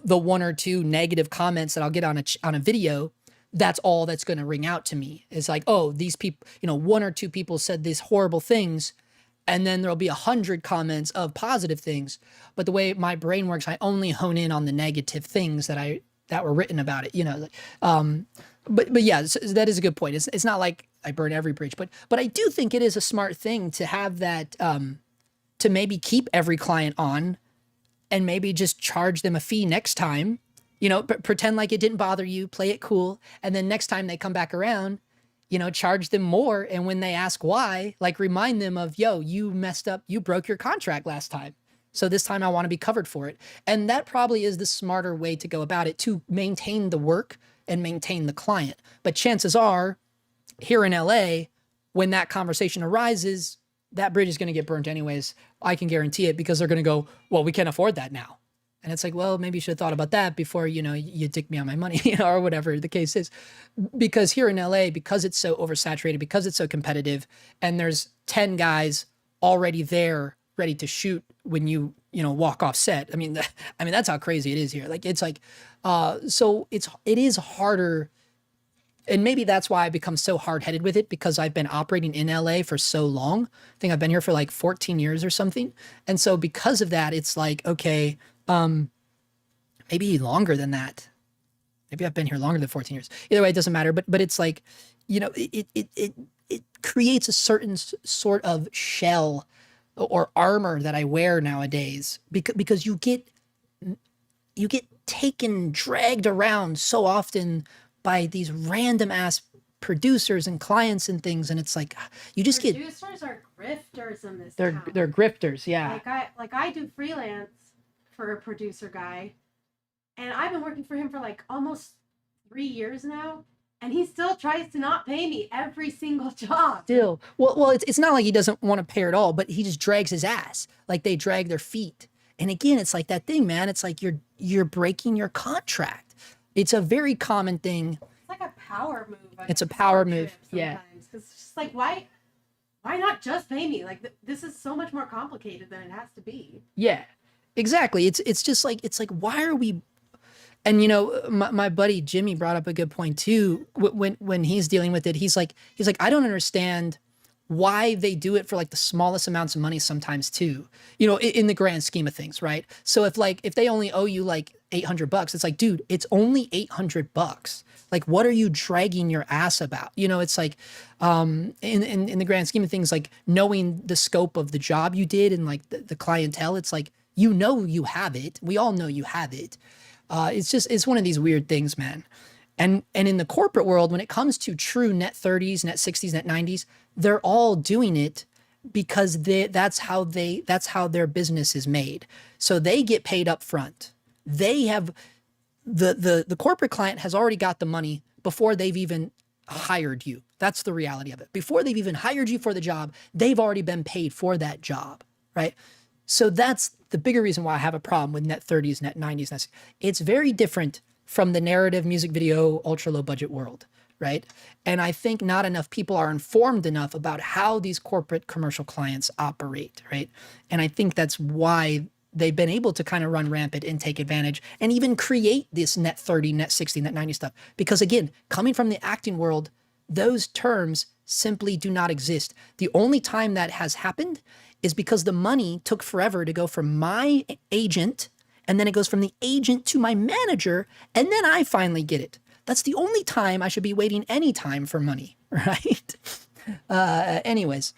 the one or two negative comments that I'll get on a video, that's all that's going to ring out to me. It's like, oh, these people, one or two people said these horrible things, and then there'll be 100 comments of positive things. But the way my brain works, I only hone in on the negative things that were written about it. But yeah, that is a good point. It's not like I burn every bridge, but I do think it is a smart thing to have that, to maybe keep every client on, and maybe just charge them a fee next time. Pretend like it didn't bother you, play it cool, and then next time they come back around, charge them more. And when they ask why, like, remind them of, yo, you messed up, you broke your contract last time, so this time I want to be covered for it. And that probably is the smarter way to go about it, to maintain the work and maintain the client. But chances are, here in LA, when that conversation arises, that bridge is going to get burnt anyways. I can guarantee it, because they're going to go, well, we can't afford that now. And it's like, well, maybe you should have thought about that before, you dick me on my money, or whatever the case is. Because here in LA, because it's so oversaturated, because it's so competitive, and there's 10 guys already there ready to shoot when you walk off set. I mean, that's how crazy it is here. Like, it's like, so it is harder. And maybe that's why I become so hard-headed with it, because I've been operating in LA for so long. I think I've been here for like 14 years or something. And so because of that, it's like, okay, maybe longer than that. Maybe I've been here longer than 14 years. Either way, it doesn't matter. But it's like, it creates a certain sort of shell or armor that I wear nowadays, because you get dragged around so often by these random ass producers and clients and things, and it's like you just producers are grifters in this town. They're grifters, yeah. Like I do freelance for a producer guy, and I've been working for him for like almost 3 years now, and he still tries to not pay me every single job. Still, well, it's not like he doesn't want to pay at all, but he just drags his ass. Like, they drag their feet. And again, it's like that thing, man. It's like you're breaking your contract. It's a very common thing. It's like a power move. It's a power move, yeah. Because it's just like, why not just pay me? Like, this is so much more complicated than it has to be. Yeah, exactly. It's just like, it's like, why are we? And my buddy Jimmy brought up a good point too. When he's dealing with it, he's like, I don't understand why they do it for like the smallest amounts of money sometimes too, in the grand scheme of things, right? So if they only owe you like $800, it's like, dude, it's only $800. Like, what are you dragging your ass about? It's like, in the grand scheme of things, like, knowing the scope of the job you did and like the clientele, it's like, you have it. We all know you have it. It's one of these weird things, man. And in the corporate world, when it comes to true net 30s, net 60s, net 90s, they're all doing it because that's how their business is made. So they get paid up front. They have the corporate client has already got the money before they've even hired you. That's the reality of it. Before they've even hired you for the job, they've already been paid for that job, right? So that's the bigger reason why I have a problem with net 30s, net 90s. It's very different from the narrative music video, ultra low budget world, right? And I think not enough people are informed enough about how these corporate commercial clients operate, right? And I think that's why they've been able to kind of run rampant and take advantage and even create this net 30, net 60, net 90 stuff. Because again, coming from the acting world, those terms simply do not exist. The only time that has happened is because the money took forever to go from my agent, and then it goes from the agent to my manager, and then I finally get it. That's the only time I should be waiting any time for money, right? Anyways,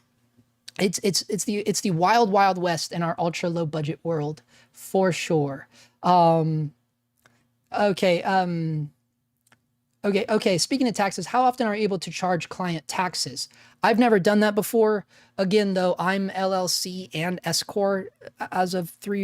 it's the wild, wild west in our ultra low budget world, for sure. Okay. Speaking of taxes, how often are you able to charge client taxes? I've never done that before. Again, though, I'm LLC and S Corp as of 4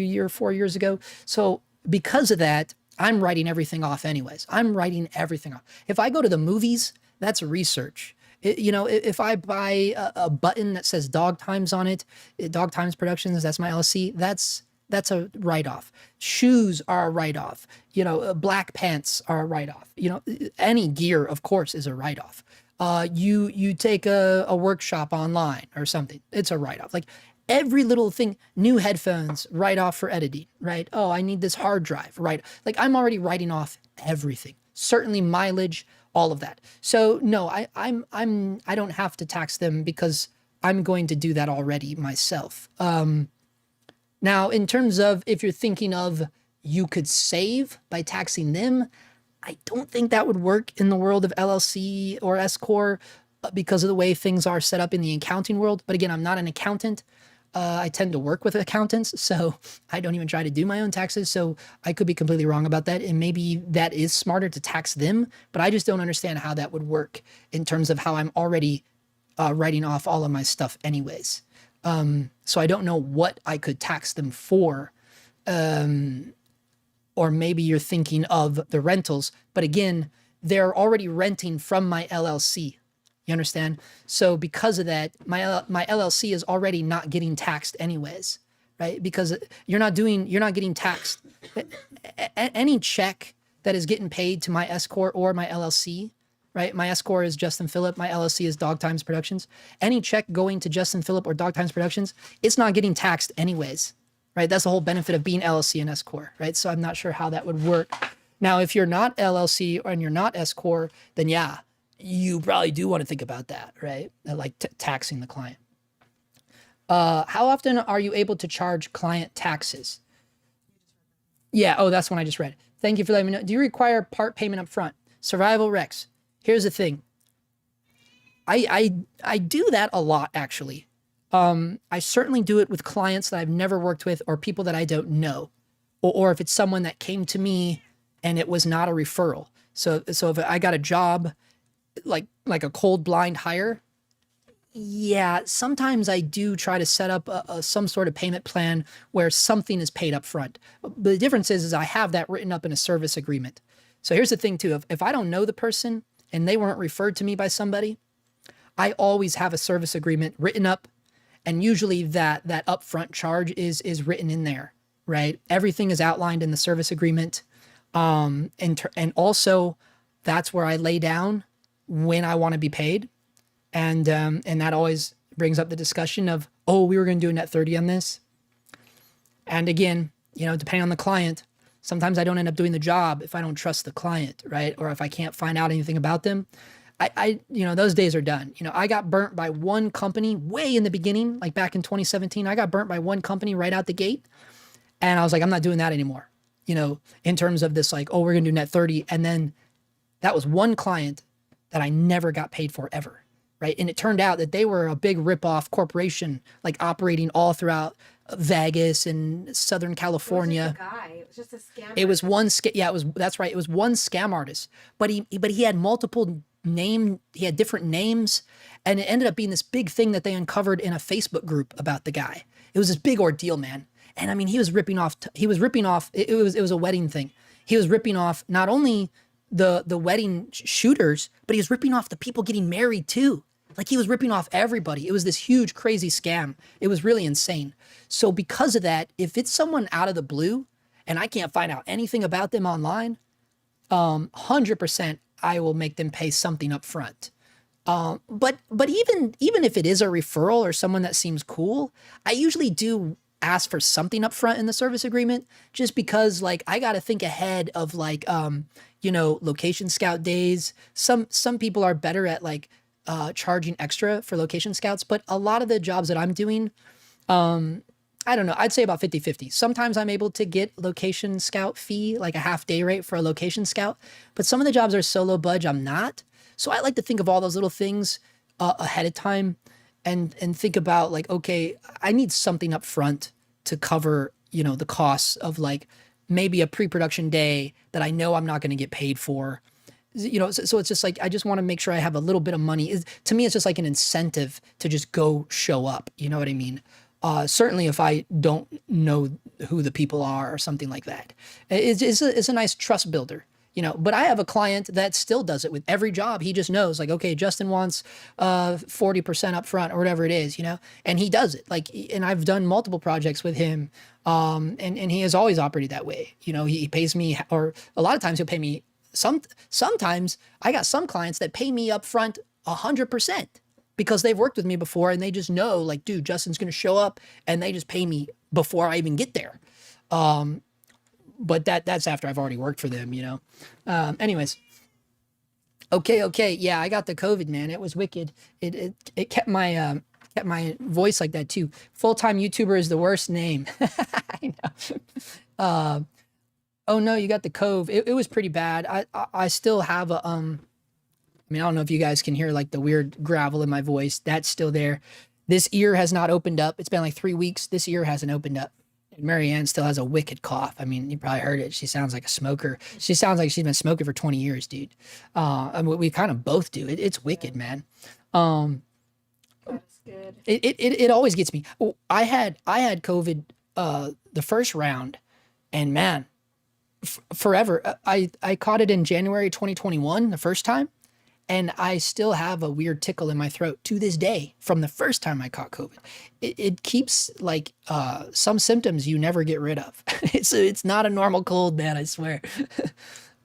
years ago. So because of that, I'm writing everything off anyways. I'm writing everything off. If I go to the movies, that's research. If I buy a button that says Dog Times on it, Dog Times Productions, that's my LLC, that's That's a write-off. Shoes are a write-off. Black pants are a write-off. Any gear, of course, is a write-off. You take a workshop online or something, it's a write-off. Like every little thing, new headphones, write-off for editing, right? Oh, I need this hard drive, right? Like I'm already writing off everything. Certainly mileage, all of that. So no, I don't have to tax them because I'm going to do that already myself. Now, in terms of if you're thinking of you could save by taxing them, I don't think that would work in the world of LLC or S Corp because of the way things are set up in the accounting world. But again, I'm not an accountant. I tend to work with accountants, so I don't even try to do my own taxes. So I could be completely wrong about that. And maybe that is smarter to tax them, but I just don't understand how that would work in terms of how I'm already writing off all of my stuff anyways. So I don't know what I could tax them for. Or maybe you're thinking of the rentals, but again, they're already renting from my LLC. You understand? So because of that, my LLC is already not getting taxed anyways, right? Because you're not getting taxed. Any check that is getting paid to my S Corp or my LLC, right? My S Corp is Justin Phillip. My LLC is Dog Times Productions. Any check going to Justin Phillip or Dog Times Productions, it's not getting taxed anyways, right? That's the whole benefit of being LLC and S Corp, right? So I'm not sure how that would work. Now, if you're not LLC and you're not S Corp, then yeah, you probably do want to think about that, right? Like taxing the client. How often are you able to charge client taxes? Yeah, oh, that's one I just read. Thank you for letting me know. Do you require part payment up front? Survival Rex. Here's the thing. I do that a lot, actually. I certainly do it with clients that I've never worked with or people that I don't know. Or if it's someone that came to me and it was not a referral. So if I got a job, like a cold blind hire, yeah, sometimes I do try to set up some sort of payment plan where something is paid up front. But the difference is I have that written up in a service agreement. So here's the thing too, if I don't know the person and they weren't referred to me by somebody, I always have a service agreement written up, and usually that upfront charge is written in there, right? Everything is outlined in the service agreement. And also that's where I lay down when I want to be paid. And that always brings up the discussion of, oh, we were going to do a net 30 on this. And again, depending on the client, sometimes I don't end up doing the job if I don't trust the client, right? Or if I can't find out anything about them. Those days are done. I got burnt by one company way in the beginning, like back in 2017, I got burnt by one company right out the gate. And I was like, I'm not doing that anymore. In terms of this, like, oh, we're going to do net 30. And then that was one client that I never got paid for ever. Right. And it turned out that they were a big ripoff corporation, like operating all throughout Vegas and Southern California. It was just a guy. It was just a scam. It was one yeah, that's right. It was one scam artist, but he had multiple he had different names, and it ended up being this big thing that they uncovered in a Facebook group about the guy. It was this big ordeal, man. And I mean, he was ripping off, it was a wedding thing. He was ripping off not only the wedding shooters, but he was ripping off the people getting married too. Like he was ripping off everybody. It was this huge, crazy scam. It was really insane. So because of that, if it's someone out of the blue and I can't find out anything about them online, 100% I will make them pay something up front. But even if it is a referral or someone that seems cool, I usually do ask for something up front in the service agreement, just because like I got to think ahead of like, location scout days. Some people are better at like, charging extra for location scouts, but a lot of the jobs that I'm doing, I don't know, I'd say about 50-50. Sometimes I'm able to get location scout fee, like a half day rate for a location scout, but some of the jobs are so low budge, I'm not. So I like to think of all those little things ahead of time and think about like, okay, I need something up front to cover, the costs of like maybe a pre-production day that I know I'm not going to get paid for. So it's just like, I just want to make sure I have a little bit of money. To me, it's just like an incentive to just go show up. You know what I mean? Certainly if I don't know who the people are or something like that. It's a nice trust builder. But I have a client that still does it with every job. He just knows, like, okay, Justin wants 40% up front or whatever it is, and he does it. Like, and I've done multiple projects with him, and he has always operated that way. He pays me, or a lot of times he'll pay me. Sometimes I got some clients that pay me up front 100% because they've worked with me before and they just know, like, dude, Justin's going to show up, and they just pay me before I even get there. But that's after I've already worked for them, anyways. Okay. Yeah, I got the COVID, man. It was wicked. It kept my voice like that too. Full-time YouTuber is the worst name. I know. Oh no, you got the cove. It was pretty bad. I still have a I don't know if you guys can hear like the weird gravel in my voice. That's still there. This ear has not opened up. It's been like 3 weeks. This ear hasn't opened up. Marianne still has a wicked cough. I mean, you probably heard it. She sounds like a smoker. She sounds like she's been smoking for 20 years, dude. We kind of both do. It's wicked, man. That's good. It always gets me. I had COVID the first round, and man, forever. I caught it in January 2021 the first time, and I still have a weird tickle in my throat to this day from the first time I caught COVID. It keeps like some symptoms you never get rid of. It's not a normal cold, man, I swear.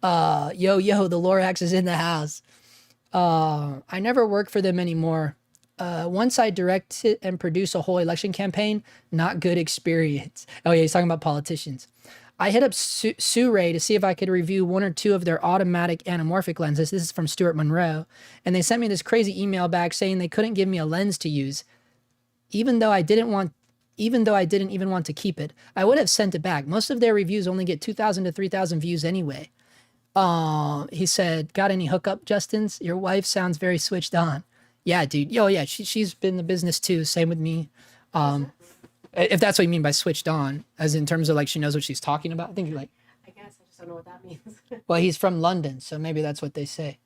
Yo, the Lorax is in the house. I never work for them anymore. Once I direct and produce a whole election campaign, not good experience. Oh yeah, he's talking about politicians. I hit up Sue-Ray to see if I could review 1 or 2 of their automatic anamorphic lenses. This is from Stuart Monroe. And they sent me this crazy email back saying they couldn't give me a lens to use. Even though I didn't even want to keep it, I would have sent it back. Most of their reviews only get 2,000 to 3,000 views anyway. He said, got any hookup, Justins? Your wife sounds very switched on. Yeah, dude. Oh yeah, she's been in the business too. Same with me. If that's what you mean by switched on, as in terms of like she knows what she's talking about. I think you're like, I guess I just don't know what that means. well, he's from London, so maybe that's what they say.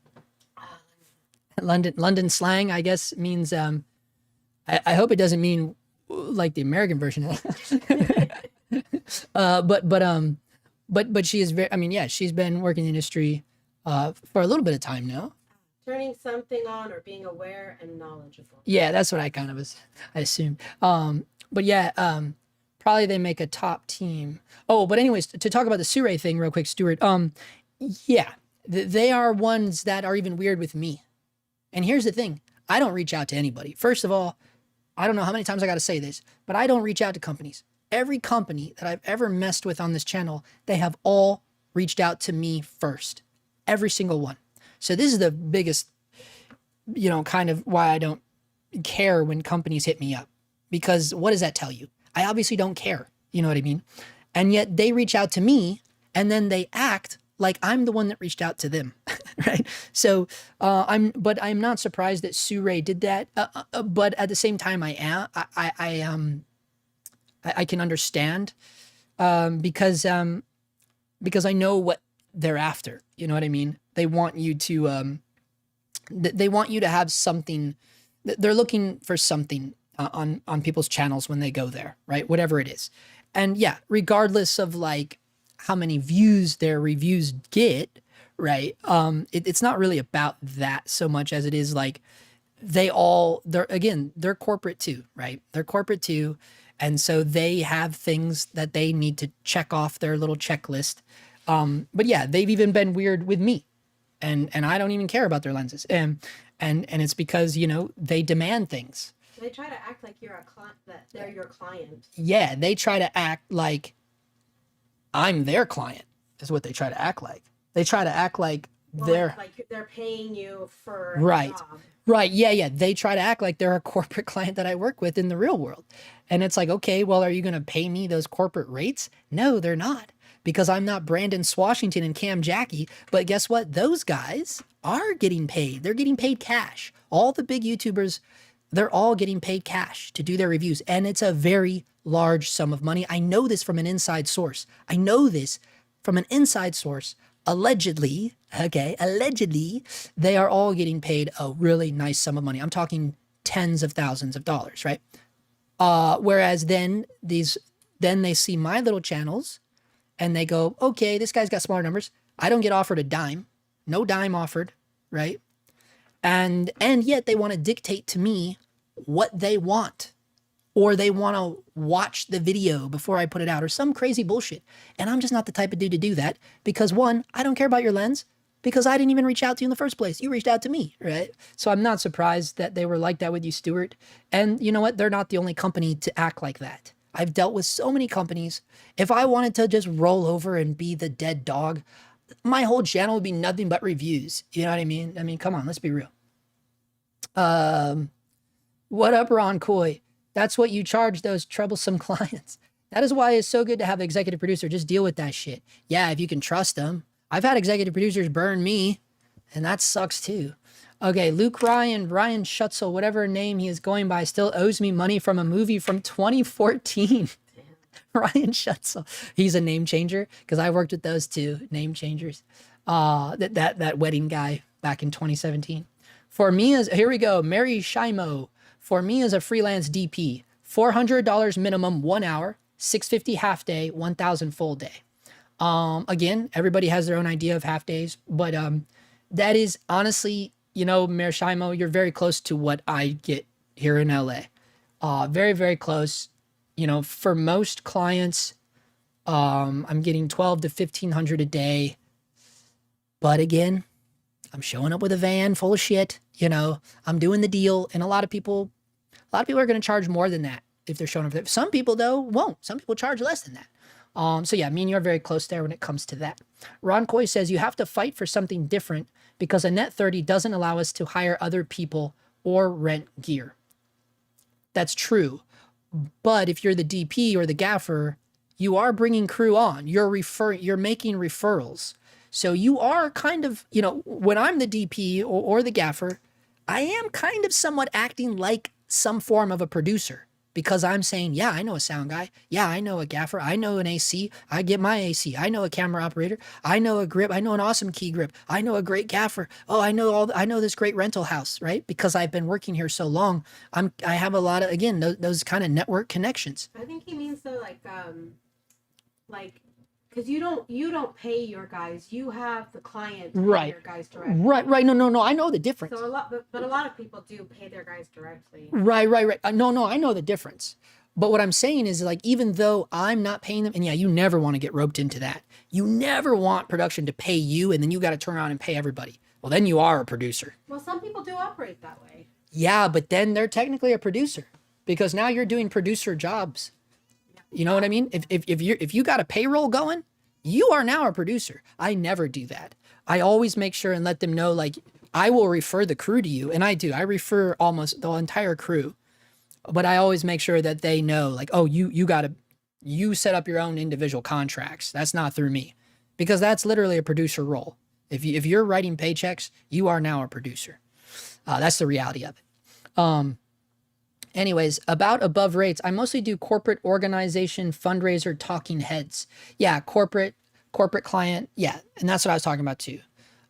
London slang, I guess, means. I hope it doesn't mean like the American version of it. But she is very. I mean, yeah, she's been working in the industry for a little bit of time now. Turning something on or being aware and knowledgeable. Yeah, that's what I kind of I assumed. But yeah, probably they make a top team. Oh, but anyways, to talk about the Sue-Ray thing real quick, Stuart. Yeah, they are ones that are even weird with me. And here's the thing. I don't reach out to anybody. First of all, I don't know how many times I got to say this, but I don't reach out to companies. Every company that I've ever messed with on this channel, they have all reached out to me first. Every single one. So this is the biggest, kind of why I don't care when companies hit me up. Because what does that tell you? I obviously don't care. You know what I mean? And yet they reach out to me and then they act like I'm the one that reached out to them, right? So I'm not surprised that Sue-Ray did that. But at the same time, I can understand because I know what they're after. You know what I mean? They want you to have something. They're looking for something on people's channels when they go there, right? Whatever it is. And yeah, regardless of like how many views their reviews get, right? It's not really about that so much as it is like they're corporate too, right? They're corporate too. And so they have things that they need to check off their little checklist. But yeah, they've even been weird with me. And I don't even care about their lenses. And it's because, they demand things. They try to act like you're a client, that they're your client. Yeah, they try to act like I'm their client, is what they try to act like. They try to act like they're paying you for right. a job. Right. Yeah. They try to act like they're a corporate client that I work with in the real world. And it's like, okay, well, are you going to pay me those corporate rates? No, they're not. Because I'm not Brandon Swashington and Cam Jackie. But guess what? Those guys are getting paid. They're getting paid cash. All the big YouTubers, they're all getting paid cash to do their reviews. And it's a very large sum of money. I know this from an inside source. Allegedly, they are all getting paid a really nice sum of money. I'm talking tens of thousands of dollars, right? Whereas then they see my little channels and they go, okay, this guy's got smaller numbers. I don't get offered a dime, no dime offered, right? And yet they want to dictate to me what they want, or they want to watch the video before I put it out, or some crazy bullshit. And I'm just not the type of dude to do that, because one, I don't care about your lens, because I didn't even reach out to you in the first place. You reached out to me, right? So I'm not surprised that they were like that with you, Stuart. And you know what? They're not the only company to act like that. I've dealt with so many companies. If I wanted to just roll over and be the dead dog, my whole channel would be nothing but reviews. You know what I mean? I mean, come on, let's be real. What up, Ron Coy? That's what you charge those troublesome clients. That is why it's so good to have an executive producer. Just deal with that shit. Yeah, if you can trust them. I've had executive producers burn me, and that sucks too. Okay, Ryan Schutzel, whatever name he is going by, still owes me money from a movie from 2014. Ryan Schutzel. He's a name changer, because I worked with those two name changers. That wedding guy back in 2017. For me, here we go, Mary Shimo. For me as a freelance DP, $400 minimum 1 hour, $650 half day, $1,000 full day. Again, everybody has their own idea of half days, but that is honestly, you know, Mayor Shimo, you're very close to what I get here in LA. Very, very close. You know, for most clients, I'm getting 12 to 1,500 a day. But again, I'm showing up with a van full of shit. You know, I'm doing the deal, and a lot of people are going to charge more than that if they're showing up there. Some people though won't. Some people charge less than that. So yeah, me and you are very close there when it comes to that. Ron Coy says you have to fight for something different because a net 30 doesn't allow us to hire other people or rent gear. That's true. But if you're the DP or the gaffer, you are bringing crew on. You're making referrals. So you are kind of, you know, when I'm the DP or the gaffer, I am kind of somewhat acting like some form of a producer, because I'm saying, yeah, I know a sound guy. Yeah, I know a gaffer. I know an AC. I get my AC. I know a camera operator. I know a grip. I know an awesome key grip. I know a great gaffer. Oh, I know this great rental house, right? Because I've been working here so long. I have a lot of, again, those kind of network connections. I think he means though, like, because you don't pay your guys. You have the client pay Right. your guys directly. Right. No. I know the difference. So but a lot of people do pay their guys directly. Right. No, I know the difference. But what I'm saying is, like, even though I'm not paying them, and yeah, you never want to get roped into that. You never want production to pay you, and then you got to turn around and pay everybody. Well, then you are a producer. Well, some people do operate that way. Yeah, but then they're technically a producer, because now you're doing producer jobs. You know what I mean? If you got a payroll going, you are now a producer. I never do that. I always make sure and let them know, like, I will refer the crew to you, and I do. I refer almost the entire crew, but I always make sure that they know, like, oh, you set up your own individual contracts. That's not through me, because that's literally a producer role. If you're writing paychecks, you are now a producer. That's the reality of it. Anyways, about above rates, I mostly do corporate organization, fundraiser, talking heads. Yeah, corporate client. Yeah, and that's what I was talking about too.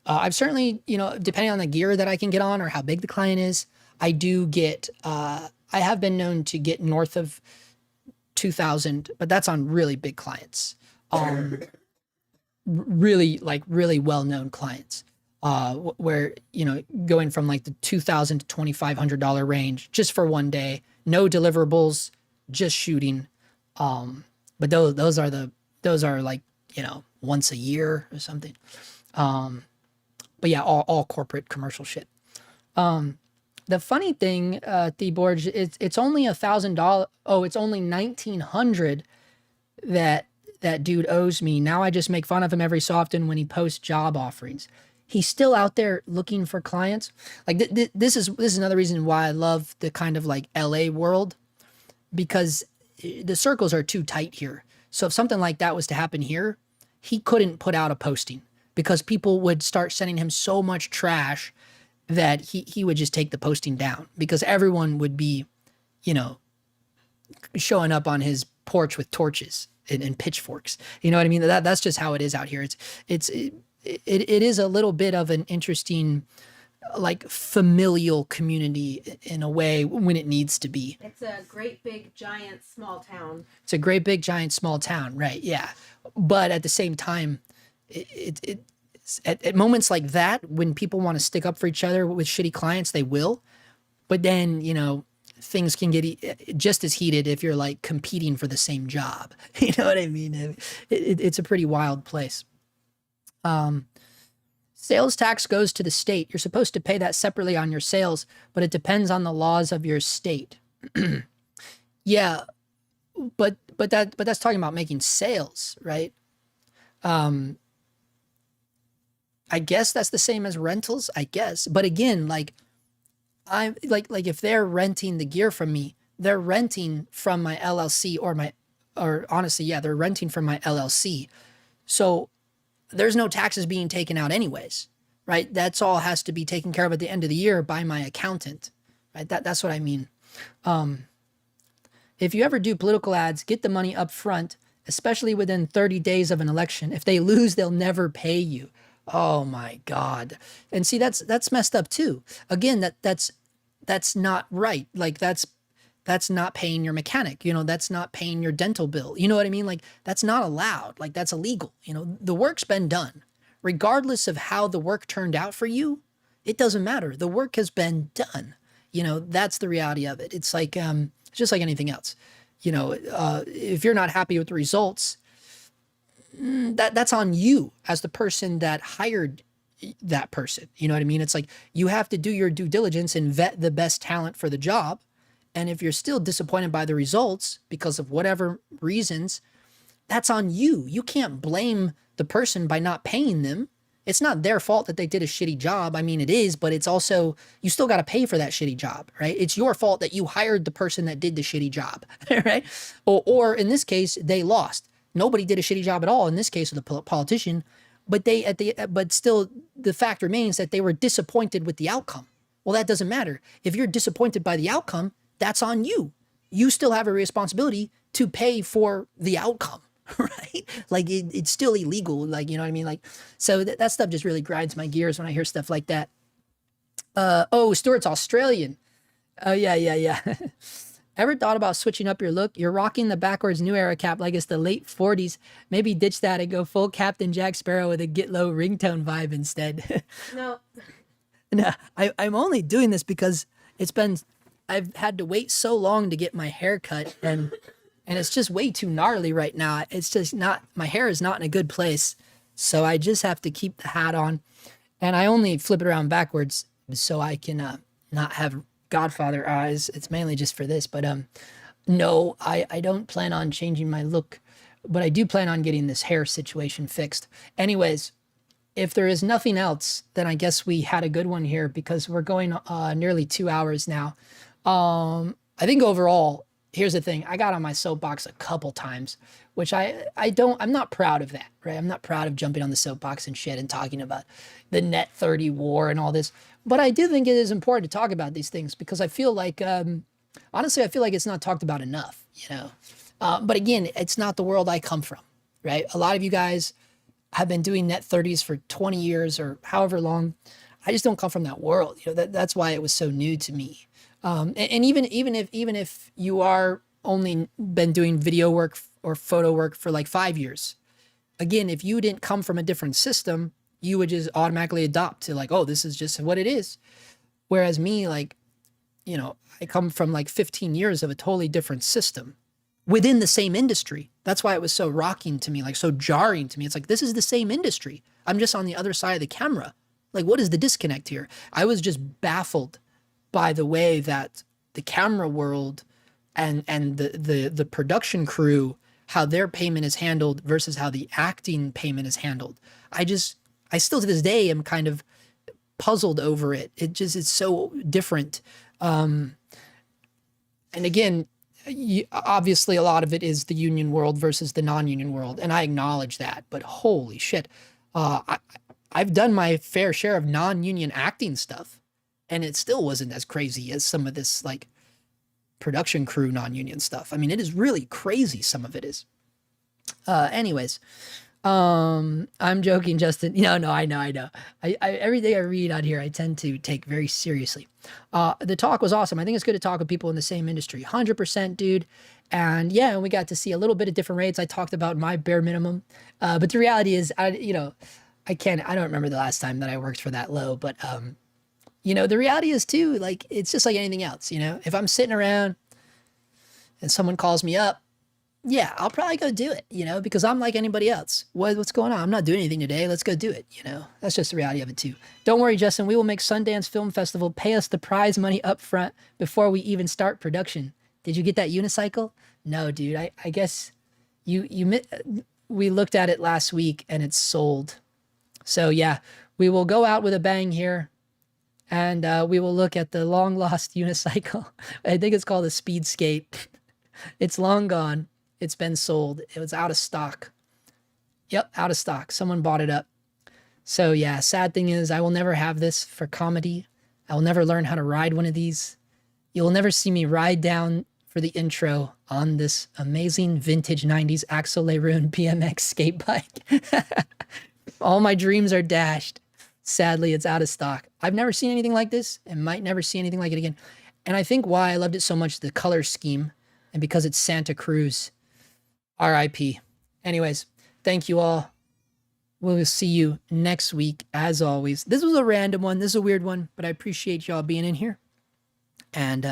I've certainly, you know, depending on the gear that I can get on or how big the client is, I do get, I have been known to get north of 2,000, but that's on really big clients. Really well-known clients. Where, you know, going from like the $2,000 to $2,500 range just for one day, no deliverables, just shooting. But those are like, you know, once a year or something. But yeah, all corporate commercial shit. The funny thing, Theborg, it's only $1,000. Oh, it's only $1,900 that dude owes me. Now I just make fun of him every so often when he posts job offerings. He's still out there looking for clients. Like this is another reason why I love the kind of like LA world, because the circles are too tight here. So if something like that was to happen here, he couldn't put out a posting, because people would start sending him so much trash that he would just take the posting down, because everyone would be, you know, showing up on his porch with torches and pitchforks. You know what I mean? That's just how it is out here. It is a little bit of an interesting, like, familial community in a way when it needs to be. It's a great big giant small town. It's a great big giant small town, right? Yeah, but at the same time, At moments like that, when people want to stick up for each other with shitty clients, they will. But then, you know, things can get just as heated if you're like competing for the same job. You know what I mean? It's a pretty wild place. Sales tax goes to the state. You're supposed to pay that separately on your sales, but it depends on the laws of your state. Yeah, but that's talking about making sales, right? I guess that's the same as rentals, I guess. But again, like I'm like if they're renting the gear from me, they're renting from my LLC or honestly, yeah, they're renting from my LLC. So there's no taxes being taken out anyways, right? That's all has to be taken care of at the end of the year by my accountant, right? That's what I mean. If you ever do political ads, get the money up front, especially within 30 days of an election. If they lose, they'll never pay you. Oh my God. And see, that's messed up too. Again, that's not right. Like that's not paying your mechanic, you know, that's not paying your dental bill. You know what I mean? Like that's not allowed. Like that's illegal. You know, the work's been done. Regardless of how the work turned out for you, it doesn't matter. The work has been done. You know, that's the reality of it. It's like, it's just like anything else. You know, if you're not happy with the results, that's on you as the person that hired that person. You know what I mean? It's like you have to do your due diligence and vet the best talent for the job. And if you're still disappointed by the results because of whatever reasons, that's on you. You can't blame the person by not paying them. It's not their fault that they did a shitty job. I mean, it is, but it's also, you still got to pay for that shitty job, right? It's your fault that you hired the person that did the shitty job, right? Or in this case, they lost. Nobody did a shitty job at all in this case of the politician, but but still the fact remains that they were disappointed with the outcome. Well, that doesn't matter. If you're disappointed by the outcome, that's on you. You still have a responsibility to pay for the outcome, right? Like it's still illegal. Like, you know what I mean? Like, so that stuff just really grinds my gears when I hear stuff like that. Oh, Stuart's Australian. Oh yeah. Ever thought about switching up your look? You're rocking the backwards new era cap like it's the late 40s. Maybe ditch that and go full Captain Jack Sparrow with a Get Low ringtone vibe instead. No. No, I'm only doing this because I've had to wait so long to get my hair cut and it's just way too gnarly right now. It's just not, my hair is not in a good place. So I just have to keep the hat on and I only flip it around backwards so I can not have Godfather eyes. It's mainly just for this, but no, I don't plan on changing my look, but I do plan on getting this hair situation fixed. Anyways, if there is nothing else, then I guess we had a good one here because we're going nearly 2 hours now. I think overall, here's the thing. I got on my soapbox a couple times, which I'm not proud of that, right? I'm not proud of jumping on the soapbox and shit and talking about the net 30 war and all this. But I do think it is important to talk about these things because I feel like, honestly, I feel like it's not talked about enough, you know? But again, it's not the world I come from, right? A lot of you guys have been doing net 30s for 20 years or however long. I just don't come from that world. You know, that's why it was so new to me. And even if you are only been doing video work or photo work for like 5 years, again, if you didn't come from a different system, you would just automatically adopt to like, oh, this is just what it is. Whereas me, like, you know, I come from like 15 years of a totally different system within the same industry. That's why it was so rocking to me, like so jarring to me. It's like, this is the same industry. I'm just on the other side of the camera. Like, what is the disconnect here? I was just baffled by the way that the camera world and the production crew, how their payment is handled versus how the acting payment is handled. I still to this day am kind of puzzled over it. It's so different. And again, obviously a lot of it is the union world versus the non-union world. And I acknowledge that, but holy shit. I've done my fair share of non-union acting stuff and it still wasn't as crazy as some of this like production crew non-union stuff. I mean, it is really crazy. Some of it is. Anyways, I'm joking, Justin. No, I know. I everything I read on here, I tend to take very seriously. The talk was awesome. I think it's good to talk with people in the same industry. 100%, dude. And yeah, we got to see a little bit of different rates. I talked about my bare minimum. But the reality is, I I don't remember the last time that I worked for that low, but you know, the reality is too, like, it's just like anything else, you know, if I'm sitting around and someone calls me up, yeah, I'll probably go do it, you know, because I'm like anybody else. What's going on? I'm not doing anything today. Let's go do it, you know. That's just the reality of it too. Don't worry, Justin. We will make Sundance Film Festival pay us the prize money up front before we even start production. Did you get that unicycle? No, dude. I guess we looked at it last week and it's sold. So yeah, we will go out with a bang here, and we will look at the long lost unicycle. I think it's called a Speedscape. It's long gone. It's been sold. It was out of stock. Yep, out of stock. Someone bought it up. So yeah, sad thing is I will never have this for comedy. I will never learn how to ride one of these. You will never see me ride down for the intro on this amazing vintage 90s Axel Leroon BMX skate bike. All my dreams are dashed. Sadly, it's out of stock. I've never seen anything like this and might never see anything like it again. And I think why I loved it so much, the color scheme, and because it's Santa Cruz. RIP. Anyways, thank you all. We'll see you next week, as always. This was a random one. This is a weird one, but I appreciate y'all being in here. And